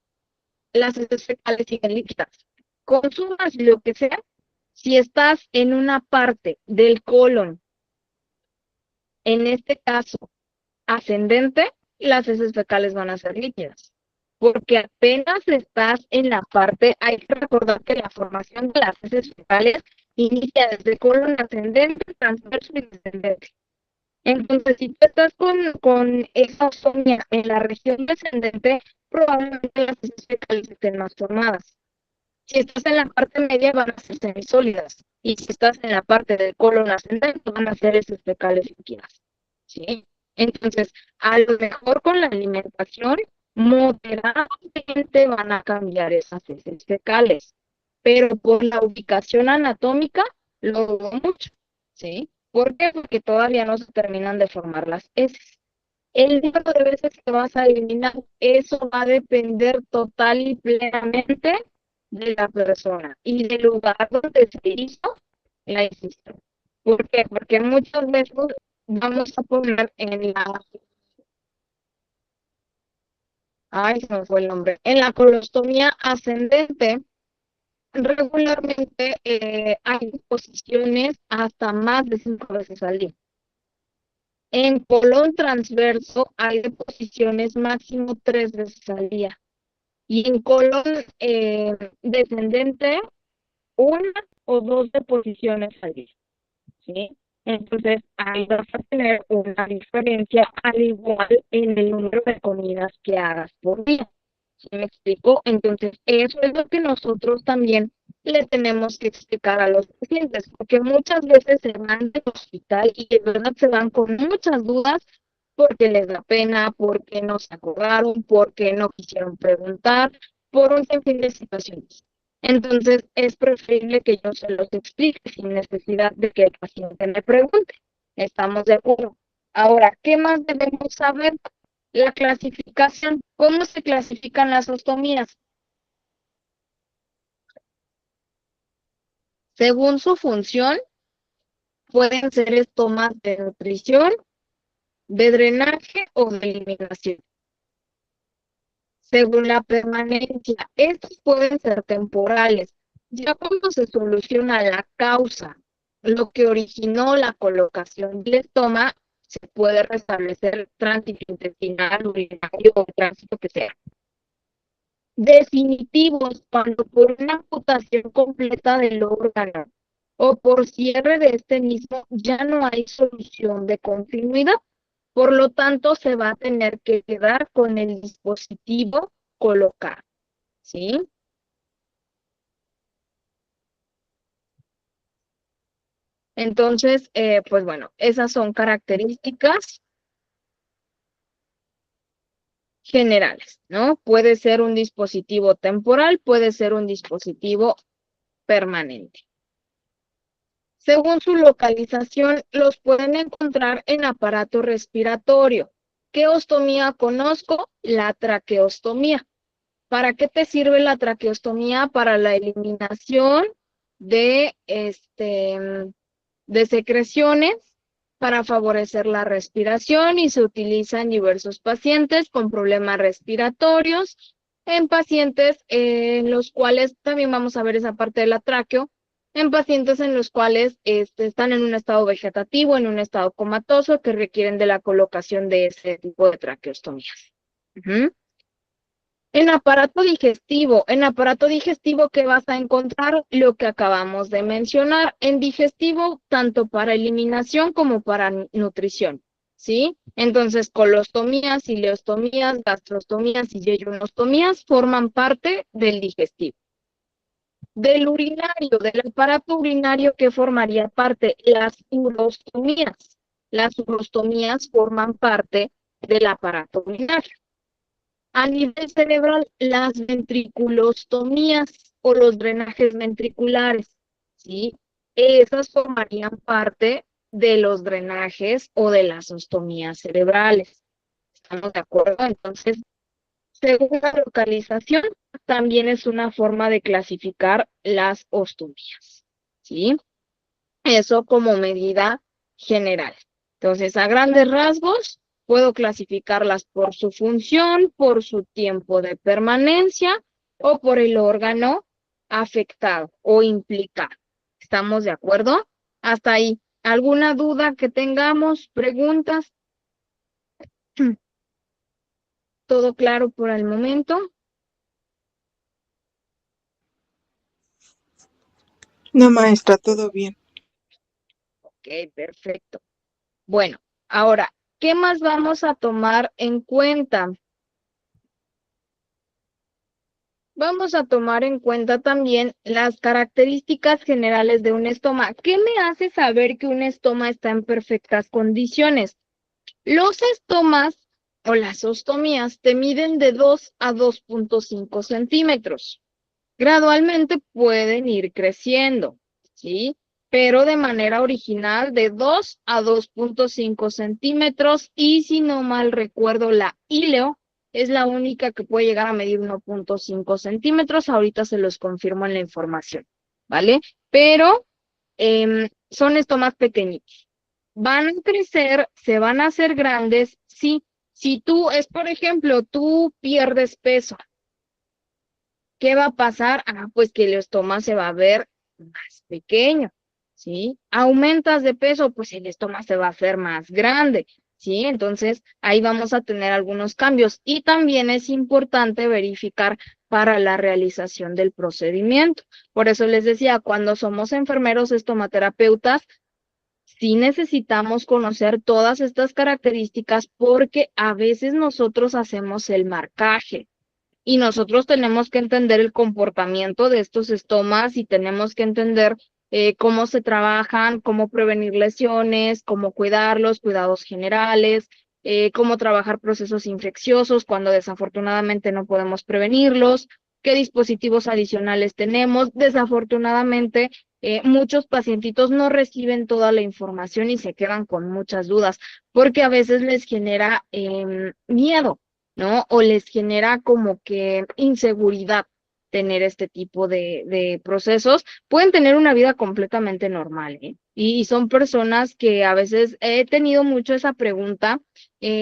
las heces fecales siguen líquidas. Consumas lo que sea, si estás en una parte del colon, en este caso ascendente, las heces fecales van a ser líquidas. Porque apenas estás en la parte, hay que recordar que la formación de las heces fecales inicia desde colon ascendente, transverso y descendente. Entonces, si tú estás con esa ostomía en la región descendente, probablemente las heces fecales estén más formadas. Si estás en la parte media van a ser semisólidas y si estás en la parte del colon ascendente van a ser heces fecales líquidas, ¿sí? Entonces, a lo mejor con la alimentación moderadamente van a cambiar esas heces fecales, pero por la ubicación anatómica lo dudo mucho, ¿sí? ¿Por qué? Porque todavía no se terminan de formar las heces. El número de veces que vas a eliminar, eso va a depender total y plenamente de la persona y del lugar donde se hizo la incisión. ¿Por qué? Porque muchas veces vamos a poner en la, ay, se me fue el nombre, en la colostomía ascendente, regularmente hay posiciones hasta más de 5 veces al día. En colon transverso hay deposiciones máximo 3 veces al día. Y en colon descendente, 1 o 2 deposiciones al día, ¿sí? Entonces, ahí vas a tener una diferencia al igual en el número de comidas que hagas por día. ¿Sí me explico? Entonces, eso es lo que nosotros también le tenemos que explicar a los pacientes, porque muchas veces se van del hospital y de verdad se van con muchas dudas porque les da pena, porque no se acordaron, porque no quisieron preguntar, por un sinfín de situaciones. Entonces, es preferible que yo se los explique sin necesidad de que el paciente me pregunte. ¿Estamos de acuerdo? Ahora, ¿qué más debemos saber? La clasificación. ¿Cómo se clasifican las ostomías? Según su función, pueden ser estomas de nutrición, de drenaje o de eliminación. Según la permanencia, estos pueden ser temporales. Ya cuando se soluciona la causa, lo que originó la colocación del estoma, se puede restablecer el tránsito intestinal, urinario o tránsito que sea. Definitivos, cuando por una amputación completa del órgano o por cierre de este mismo ya no hay solución de continuidad. Por lo tanto, se va a tener que quedar con el dispositivo colocado, ¿sí? Entonces, pues bueno, esas son características generales, ¿no? Puede ser un dispositivo temporal, puede ser un dispositivo permanente. Según su localización, los pueden encontrar en aparato respiratorio. ¿Qué ostomía conozco? La traqueostomía. ¿Para qué te sirve la traqueostomía? Para la eliminación de, de secreciones, para favorecer la respiración y se utiliza en diversos pacientes con problemas respiratorios, en pacientes en los cuales también vamos a ver esa parte de la tráqueo, en pacientes en los cuales están en un estado vegetativo, en un estado comatoso, que requieren de la colocación de ese tipo de traqueostomías. En aparato digestivo, ¿qué vas a encontrar? Lo que acabamos de mencionar. En digestivo, tanto para eliminación como para nutrición, ¿sí? Entonces, colostomías, ileostomías, gastrostomías y yeyonostomías forman parte del digestivo. Del urinario, del aparato urinario, ¿qué formaría parte? Las urostomías. Las urostomías forman parte del aparato urinario. A nivel cerebral, las ventriculostomías o los drenajes ventriculares, ¿sí? Esas formarían parte de los drenajes o de las ostomías cerebrales. ¿Estamos de acuerdo? Entonces, según la localización, también es una forma de clasificar las ostomías, ¿sí? Eso como medida general. Entonces, a grandes rasgos, puedo clasificarlas por su función, por su tiempo de permanencia o por el órgano afectado o implicado. ¿Estamos de acuerdo? Hasta ahí. ¿Alguna duda que tengamos? ¿Preguntas? ¿Todo claro por el momento? No, maestra, todo bien. Ok, perfecto. Bueno, ahora, ¿qué más vamos a tomar en cuenta? vamos a tomar en cuenta también las características generales de un estoma. ¿Qué me hace saber que un estoma está en perfectas condiciones? Los estomas o las ostomías te miden de 2 a 2.5 centímetros. Gradualmente pueden ir creciendo, ¿sí? Pero de manera original de 2 a 2.5 centímetros y si no mal recuerdo la íleo es la única que puede llegar a medir 1.5 centímetros. Ahorita se los confirmo en la información, ¿vale? Pero son estomas pequeñitos. Van a crecer, se van a hacer grandes, sí. Si tú por ejemplo, tú pierdes peso, ¿qué va a pasar? Pues que el estómago se va a ver más pequeño, ¿sí? Aumentas de peso, pues el estómago se va a hacer más grande, ¿sí? Entonces, ahí vamos a tener algunos cambios. Y también es importante verificar para la realización del procedimiento. Por eso les decía, cuando somos enfermeros estomaterapeutas, sí necesitamos conocer todas estas características porque a veces nosotros hacemos el marcaje. Y nosotros tenemos que entender el comportamiento de estos estomas y tenemos que entender cómo se trabajan, cómo prevenir lesiones, cómo cuidarlos, cuidados generales, cómo trabajar procesos infecciosos cuando desafortunadamente no podemos prevenirlos, qué dispositivos adicionales tenemos. Desafortunadamente, muchos pacientitos no reciben toda la información y se quedan con muchas dudas porque a veces les genera miedo, ¿no? O les genera como que inseguridad tener este tipo de procesos. Pueden tener una vida completamente normal, ¿eh? Y son personas que a veces he tenido mucho esa pregunta,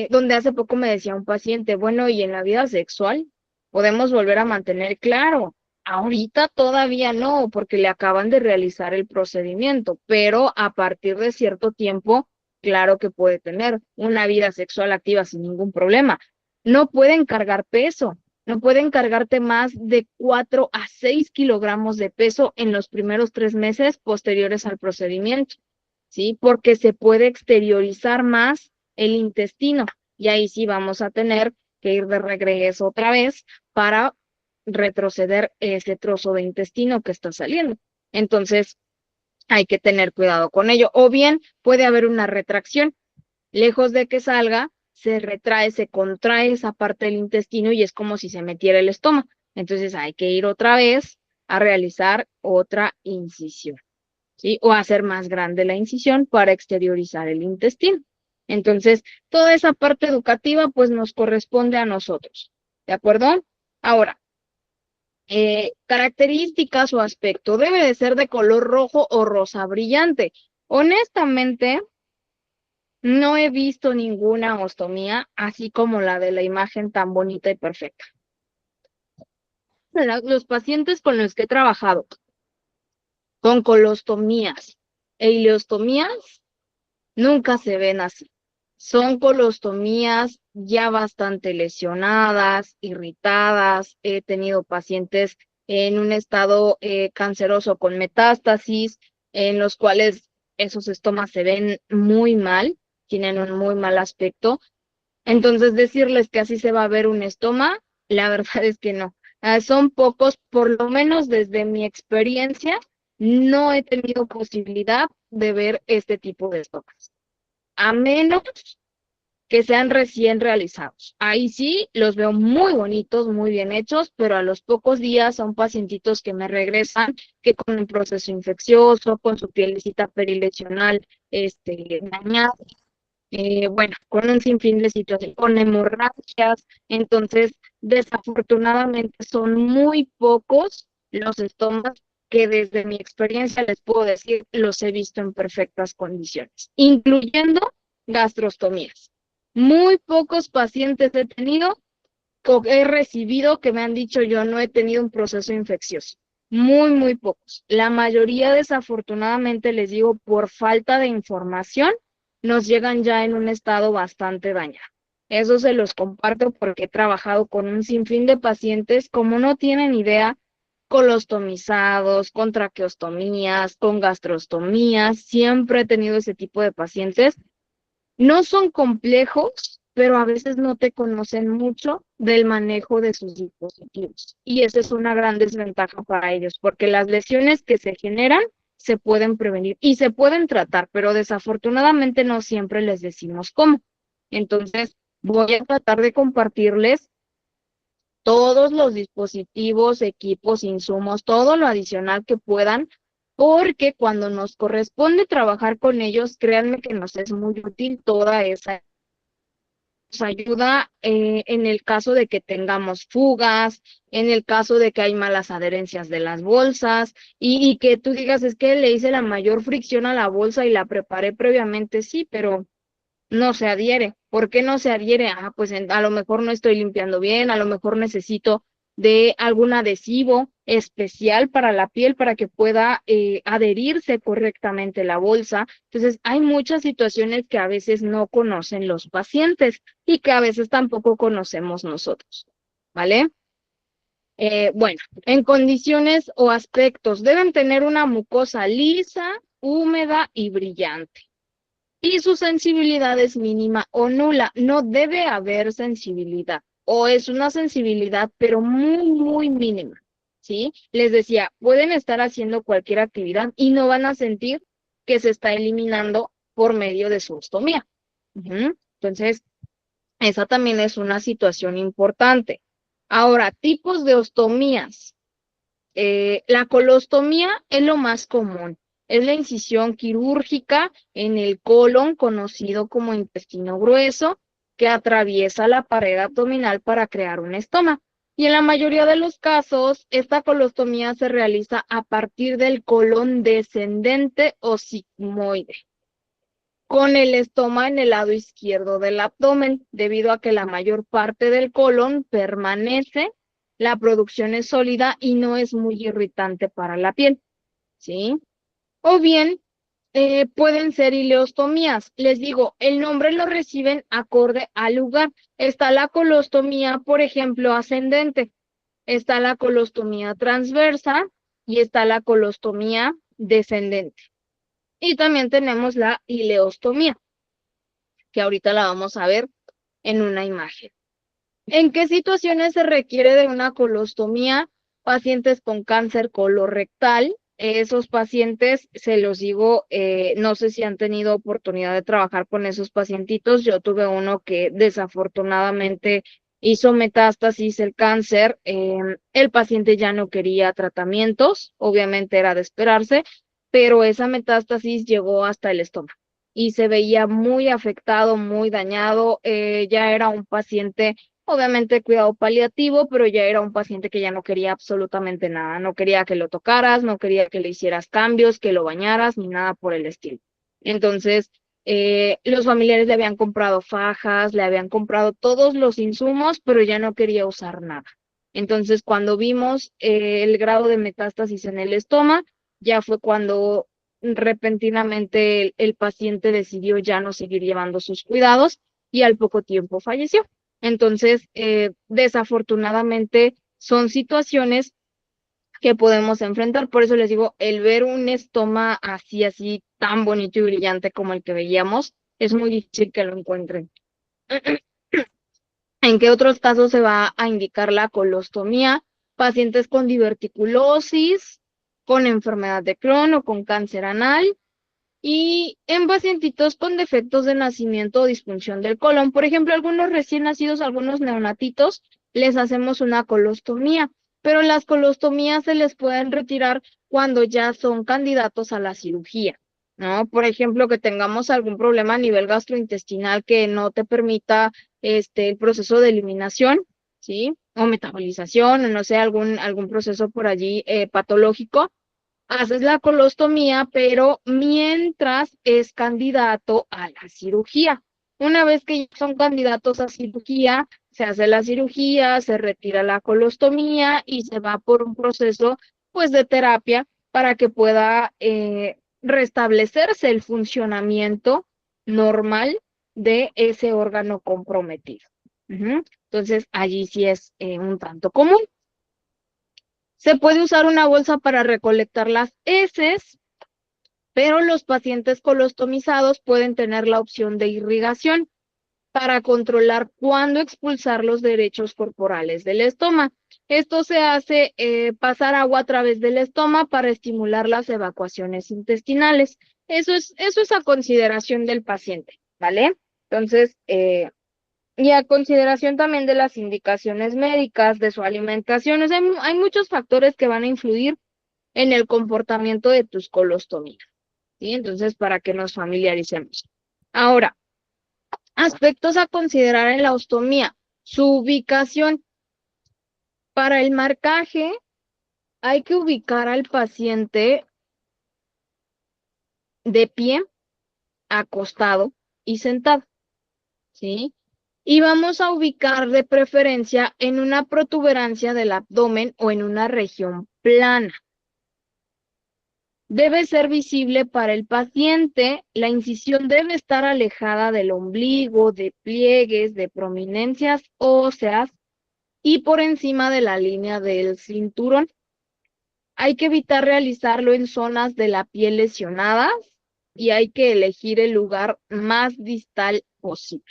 donde hace poco me decía un paciente, bueno, ¿y en la vida sexual podemos volver a mantener? Claro, ahorita todavía no, porque le acaban de realizar el procedimiento, pero a partir de cierto tiempo, claro que puede tener una vida sexual activa sin ningún problema. No pueden cargar peso, no pueden cargarte más de 4 a 6 kilogramos de peso en los primeros 3 meses posteriores al procedimiento, ¿sí? Porque se puede exteriorizar más el intestino y ahí sí vamos a tener que ir de regreso otra vez para retroceder ese trozo de intestino que está saliendo. Entonces, hay que tener cuidado con ello. O bien puede haber una retracción. Lejos de que salga, se retrae, se contrae esa parte del intestino y es como si se metiera el estómago. Entonces hay que ir otra vez a realizar otra incisión, ¿sí? O hacer más grande la incisión para exteriorizar el intestino. Entonces, toda esa parte educativa pues nos corresponde a nosotros, ¿de acuerdo? Ahora, características o aspecto, debe de ser de color rojo o rosa brillante. Honestamente, no he visto ninguna ostomía así como la de la imagen tan bonita y perfecta. Los pacientes con los que he trabajado con colostomías e ileostomías nunca se ven así. Son colostomías ya bastante lesionadas, irritadas. He tenido pacientes en un estado canceroso con metástasis, en los cuales esos estomas se ven muy mal, tienen un muy mal aspecto. Entonces, decirles que así se va a ver un estoma, la verdad es que no. Son pocos, por lo menos desde mi experiencia, no he tenido posibilidad de ver este tipo de estomas, a menos que sean recién realizados. Ahí sí los veo muy bonitos, muy bien hechos, pero a los pocos días son pacientitos que me regresan que con un proceso infeccioso, con su pielecita perilesional dañada, bueno, con un sinfín de situaciones, con hemorragias. Entonces, desafortunadamente son muy pocos los estomas que desde mi experiencia les puedo decir los he visto en perfectas condiciones, incluyendo gastrostomías. Muy pocos pacientes he tenido, he recibido que me han dicho yo no he tenido un proceso infeccioso. Muy, muy pocos. La mayoría, desafortunadamente, les digo, por falta de información, nos llegan ya en un estado bastante dañado. Eso se los comparto porque he trabajado con un sinfín de pacientes, como no tienen idea, colostomizados, con traqueostomías, con gastrostomías. Siempre he tenido ese tipo de pacientes. No son complejos, pero a veces no te conocen mucho del manejo de sus dispositivos. Y esa es una gran desventaja para ellos, porque las lesiones que se generan se pueden prevenir y se pueden tratar, pero desafortunadamente no siempre les decimos cómo. Entonces, voy a tratar de compartirles todos los dispositivos, equipos, insumos, todo lo adicional que puedan, porque cuando nos corresponde trabajar con ellos, créanme que nos es muy útil toda esa nos ayuda en el caso de que tengamos fugas, en el caso de que hay malas adherencias de las bolsas y que tú digas, es que le hice la mayor fricción a la bolsa y la preparé previamente, sí, pero no se adhiere. ¿Por qué no se adhiere? Pues a lo mejor no estoy limpiando bien, a lo mejor necesito de algún adhesivo especial para la piel para que pueda adherirse correctamente la bolsa. Entonces, hay muchas situaciones que a veces no conocen los pacientes y que a veces tampoco conocemos nosotros, ¿vale? Bueno, en condiciones o aspectos, deben tener una mucosa lisa, húmeda y brillante. Y su sensibilidad es mínima o nula. No debe haber sensibilidad. O es una sensibilidad, pero muy, muy mínima. ¿Sí? Les decía, pueden estar haciendo cualquier actividad y no van a sentir que se está eliminando por medio de su ostomía. Entonces, esa también es una situación importante. Ahora, tipos de ostomías. La colostomía es lo más común. Es la incisión quirúrgica en el colon, conocido como intestino grueso, que atraviesa la pared abdominal para crear un estoma. Y en la mayoría de los casos, esta colostomía se realiza a partir del colon descendente o sigmoide, con el estoma en el lado izquierdo del abdomen, debido a que la mayor parte del colon permanece, la producción es sólida y no es muy irritante para la piel, ¿sí? O bien, pueden ser ileostomías. Les digo, el nombre lo reciben acorde al lugar. Está la colostomía, por ejemplo, ascendente. Está la colostomía transversa y está la colostomía descendente. Y también tenemos la ileostomía, que ahorita la vamos a ver en una imagen. ¿En qué situaciones se requiere de una colostomía? Pacientes con cáncer colorectal. Esos pacientes, se los digo, no sé si han tenido oportunidad de trabajar con esos pacientitos. Yo tuve uno que desafortunadamente hizo metástasis el cáncer. El paciente ya no quería tratamientos, obviamente era de esperarse, pero esa metástasis llegó hasta el estómago y se veía muy afectado, muy dañado. Ya era un paciente, obviamente, cuidado paliativo, pero ya era un paciente que ya no quería absolutamente nada. No quería que lo tocaras, no quería que le hicieras cambios, que lo bañaras, ni nada por el estilo. Entonces, los familiares le habían comprado fajas, le habían comprado todos los insumos, pero ya no quería usar nada. Entonces, cuando vimos el grado de metástasis en el estómago, ya fue cuando repentinamente el paciente decidió ya no seguir llevando sus cuidados y al poco tiempo falleció. Entonces, desafortunadamente, son situaciones que podemos enfrentar. Por eso les digo, el ver un estoma así, tan bonito y brillante como el que veíamos, es muy difícil que lo encuentren. ¿En qué otros casos se va a indicar la colostomía? Pacientes con diverticulosis, con enfermedad de Crohn o con cáncer anal, y en pacientitos con defectos de nacimiento o disfunción del colon. Por ejemplo, algunos recién nacidos, algunos neonatitos, les hacemos una colostomía, pero las colostomías se les pueden retirar cuando ya son candidatos a la cirugía, ¿no? Por ejemplo, que tengamos algún problema a nivel gastrointestinal que no te permita el proceso de eliminación, ¿sí? O metabolización, o no sé, algún proceso por allí patológico. Haces la colostomía, pero mientras es candidato a la cirugía. Una vez que ya son candidatos a cirugía, se hace la cirugía, se retira la colostomía y se va por un proceso, pues, de terapia para que pueda restablecerse el funcionamiento normal de ese órgano comprometido. Entonces, allí sí es un tanto común. Se puede usar una bolsa para recolectar las heces, pero los pacientes colostomizados pueden tener la opción de irrigación. para controlar cuándo expulsar los derechos corporales del estoma. Esto se hace pasar agua a través del estoma para estimular las evacuaciones intestinales. Eso es a consideración del paciente, ¿vale? Entonces, y a consideración también de las indicaciones médicas, de su alimentación. O sea, hay muchos factores que van a influir en el comportamiento de tus colostomías, ¿sí? Entonces, para que nos familiaricemos. Ahora, aspectos a considerar en la ostomía. Su ubicación. Para el marcaje, hay que ubicar al paciente de pie, acostado y sentado, ¿sí? Y vamos a ubicar de preferencia en una protuberancia del abdomen o en una región plana. Debe ser visible para el paciente, la incisión debe estar alejada del ombligo, de pliegues, de prominencias óseas y por encima de la línea del cinturón. Hay que evitar realizarlo en zonas de la piel lesionadas y hay que elegir el lugar más distal posible.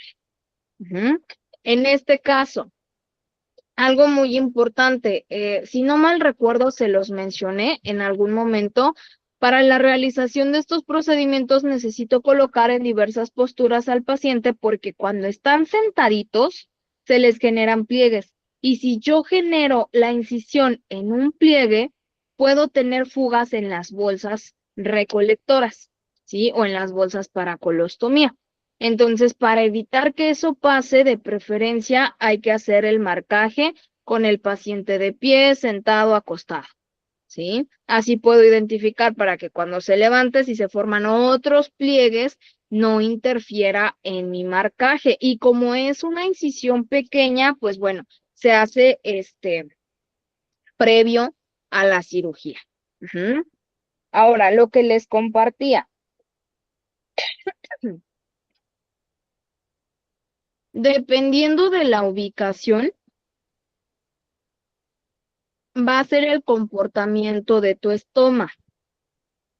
En este caso, algo muy importante, si no mal recuerdo, se los mencioné en algún momento, para la realización de estos procedimientos necesito colocar en diversas posturas al paciente porque cuando están sentaditos se les generan pliegues. Y si yo genero la incisión en un pliegue, puedo tener fugas en las bolsas recolectoras, ¿sí? O en las bolsas para colostomía. Entonces, para evitar que eso pase, de preferencia hay que hacer el marcaje con el paciente de pie, sentado, acostado, ¿sí? Así puedo identificar para que cuando se levante, si se forman otros pliegues, no interfiera en mi marcaje. Y como es una incisión pequeña, pues bueno, se hace previo a la cirugía. Ahora, lo que les compartía. Dependiendo de la ubicación, va a ser el comportamiento de tu estómago.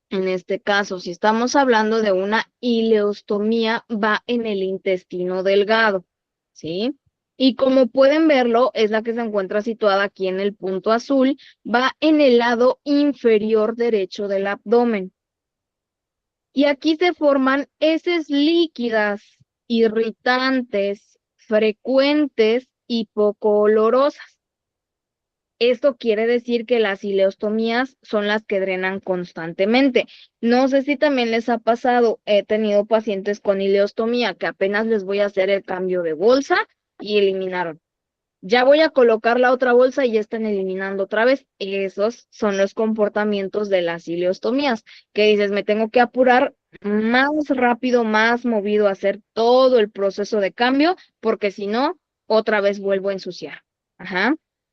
En este caso, si estamos hablando de una ileostomía, va en el intestino delgado, ¿sí? Y como pueden verlo, es la que se encuentra situada aquí en el punto azul, va en el lado inferior derecho del abdomen. Y aquí se forman heces líquidas, irritantes, frecuentes y poco olorosas. Esto quiere decir que las ileostomías son las que drenan constantemente. No sé si también les ha pasado, he tenido pacientes con ileostomía que apenas les voy a hacer el cambio de bolsa y eliminaron. Ya voy a colocar la otra bolsa y ya están eliminando otra vez. Esos son los comportamientos de las ileostomías, que dices, me tengo que apurar más rápido, más movido a hacer todo el proceso de cambio, porque si no, otra vez vuelvo a ensuciar.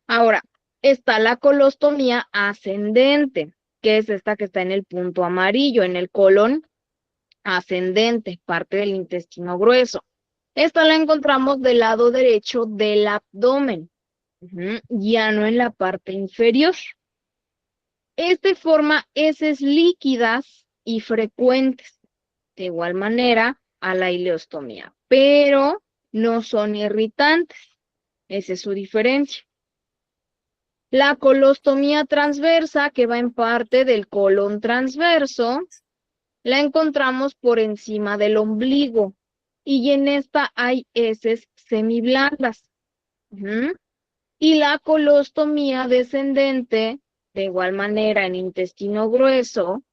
Ahora, está la colostomía ascendente, que es esta que está en el punto amarillo, en el colon ascendente, parte del intestino grueso. Esta la encontramos del lado derecho del abdomen, ya no en la parte inferior. Forma heces líquidas y frecuentes, de igual manera a la ileostomía, pero no son irritantes. Esa es su diferencia. La colostomía transversa, que va en parte del colon transverso, la encontramos por encima del ombligo y en esta hay heces semiblandas. Y la colostomía descendente, de igual manera en intestino grueso,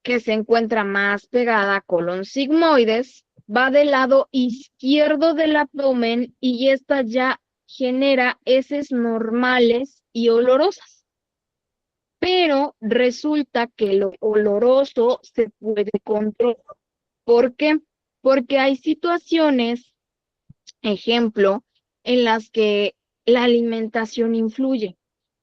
que se encuentra más pegada a colon sigmoides, va del lado izquierdo del abdomen y esta ya genera heces normales y olorosas. Pero resulta que lo oloroso se puede controlar. ¿Por qué? Porque hay situaciones, ejemplo, en las que la alimentación influye.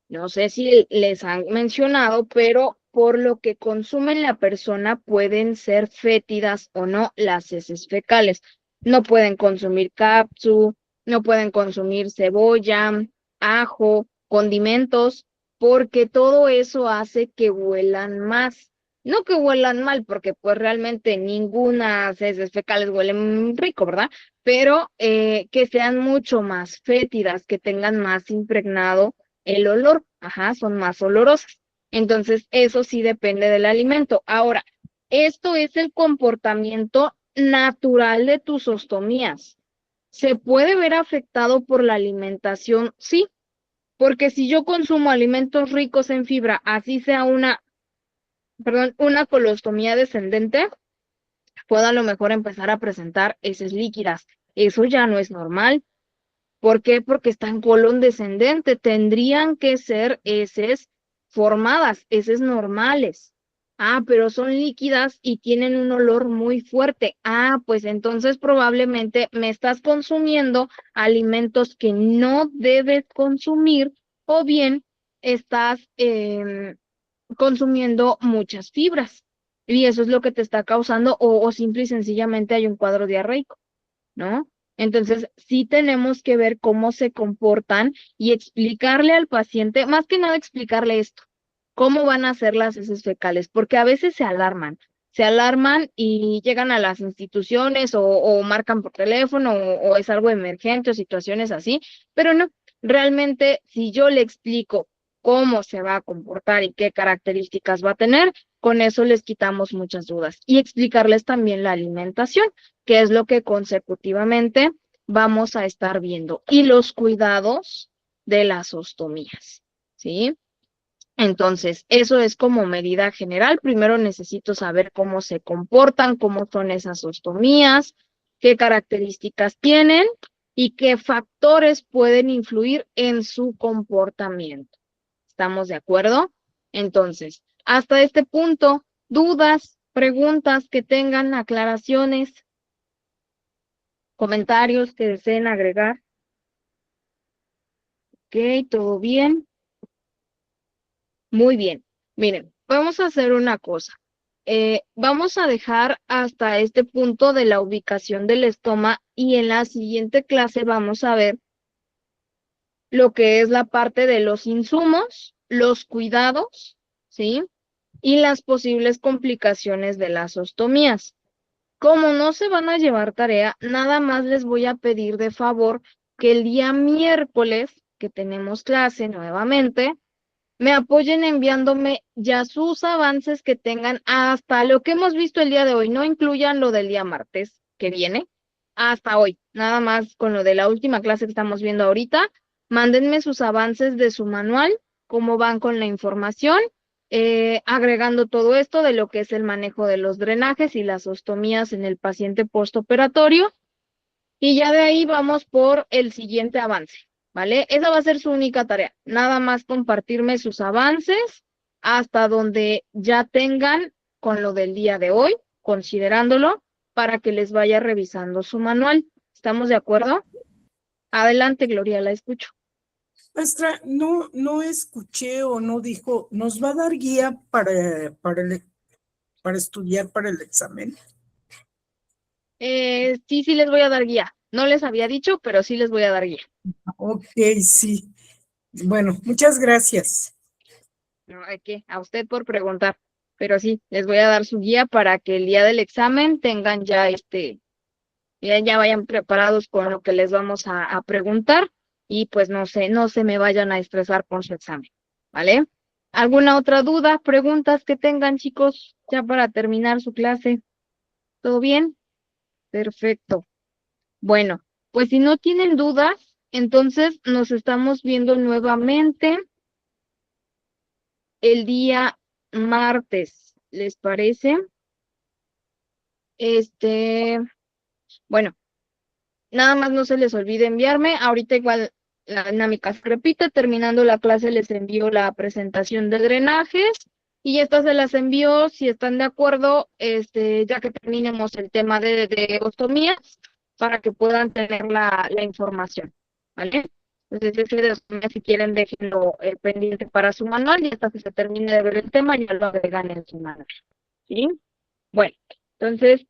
No sé si les han mencionado, pero por lo que consume la persona pueden ser fétidas o no las heces fecales. No pueden consumir capsu, no pueden consumir cebolla, ajo, condimentos, porque todo eso hace que huelan más. No que huelan mal, porque pues realmente ninguna heces fecales huelen rico, ¿verdad? Pero que sean mucho más fétidas, que tengan más impregnado el olor, ajá, son más olorosas. Entonces, eso sí depende del alimento. Ahora, esto es el comportamiento natural de tus ostomías. ¿Se puede ver afectado por la alimentación? Sí, porque si yo consumo alimentos ricos en fibra, así sea una colostomía descendente, puedo a lo mejor empezar a presentar heces líquidas. Eso ya no es normal. ¿Por qué? Porque está en colon descendente. Tendrían que ser heces formadas, heces normales. Ah, pero son líquidas y tienen un olor muy fuerte. Ah, pues entonces probablemente me estás consumiendo alimentos que no debes consumir o bien estás consumiendo muchas fibras. Y eso es lo que te está causando o simple y sencillamente hay un cuadro diarreico, ¿no? Entonces, sí tenemos que ver cómo se comportan y explicarle al paciente, más que nada explicarle esto, cómo van a ser las heces fecales, porque a veces se alarman y llegan a las instituciones o marcan por teléfono o es algo emergente o situaciones así, pero no, realmente si yo le explico cómo se va a comportar y qué características va a tener, con eso les quitamos muchas dudas y explicarles también la alimentación, que es lo que consecutivamente vamos a estar viendo, y los cuidados de las ostomías, ¿sí? Entonces, eso es como medida general. Primero necesito saber cómo se comportan, cómo son esas ostomías, qué características tienen y qué factores pueden influir en su comportamiento. ¿Estamos de acuerdo? Entonces, hasta este punto, dudas, preguntas que tengan, aclaraciones, comentarios que deseen agregar. Ok, ¿todo bien? Muy bien. Miren, vamos a hacer una cosa. Vamos a dejar hasta este punto de la ubicación del estoma y en la siguiente clase vamos a ver lo que es la parte de los insumos, los cuidados, ¿sí? Y las posibles complicaciones de las ostomías. Como no se van a llevar tarea, nada más les voy a pedir de favor que el día miércoles, que tenemos clase nuevamente, me apoyen enviándome ya sus avances que tengan hasta lo que hemos visto el día de hoy. No incluyan lo del día martes que viene, hasta hoy. Nada más con lo de la última clase que estamos viendo ahorita. Mándenme sus avances de su manual, cómo van con la información, agregando todo esto de lo que es el manejo de los drenajes y las ostomías en el paciente postoperatorio. Y ya de ahí vamos por el siguiente avance, ¿vale? Esa va a ser su única tarea. Nada más compartirme sus avances hasta donde ya tengan con lo del día de hoy, considerándolo, para que les vaya revisando su manual. ¿Estamos de acuerdo? Adelante, Gloria, la escucho. Maestra, no escuché o no dijo, ¿nos va a dar guía para estudiar para el examen? Sí les voy a dar guía. No les había dicho, pero sí les voy a dar guía. Ok, sí. Bueno, muchas gracias. No, hay que, a usted por preguntar. Pero sí, les voy a dar su guía para que el día del examen tengan ya ya vayan preparados con lo que les vamos a preguntar y pues no se me vayan a estresar con su examen, ¿vale? ¿Alguna otra duda, preguntas que tengan, chicos, ya para terminar su clase? ¿Todo bien? Perfecto. Bueno, pues si no tienen dudas, entonces nos estamos viendo nuevamente el día martes, ¿les parece? Bueno. Nada más no se les olvide enviarme. Ahorita igual la dinámica se repite. Terminando la clase les envío la presentación de drenajes y estas se las envío si están de acuerdo, ya que terminemos el tema de ostomías para que puedan tener la información, ¿vale? Entonces, ese de ostomías, si quieren, déjenlo pendiente para su manual y hasta que se termine de ver el tema ya lo agregan en su manual, ¿sí? Bueno, entonces,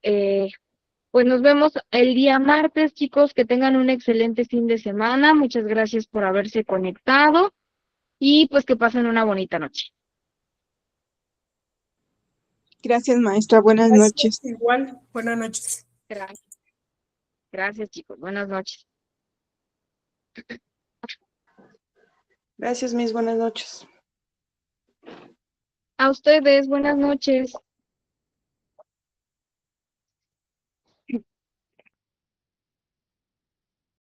pues nos vemos el día martes, chicos, que tengan un excelente fin de semana. Muchas gracias por haberse conectado y pues que pasen una bonita noche. Gracias, maestra. Buenas Gracias, noches. igual, buenas noches. Gracias. Gracias, chicos. Buenas noches. Gracias, mis buenas noches. A ustedes, buenas noches.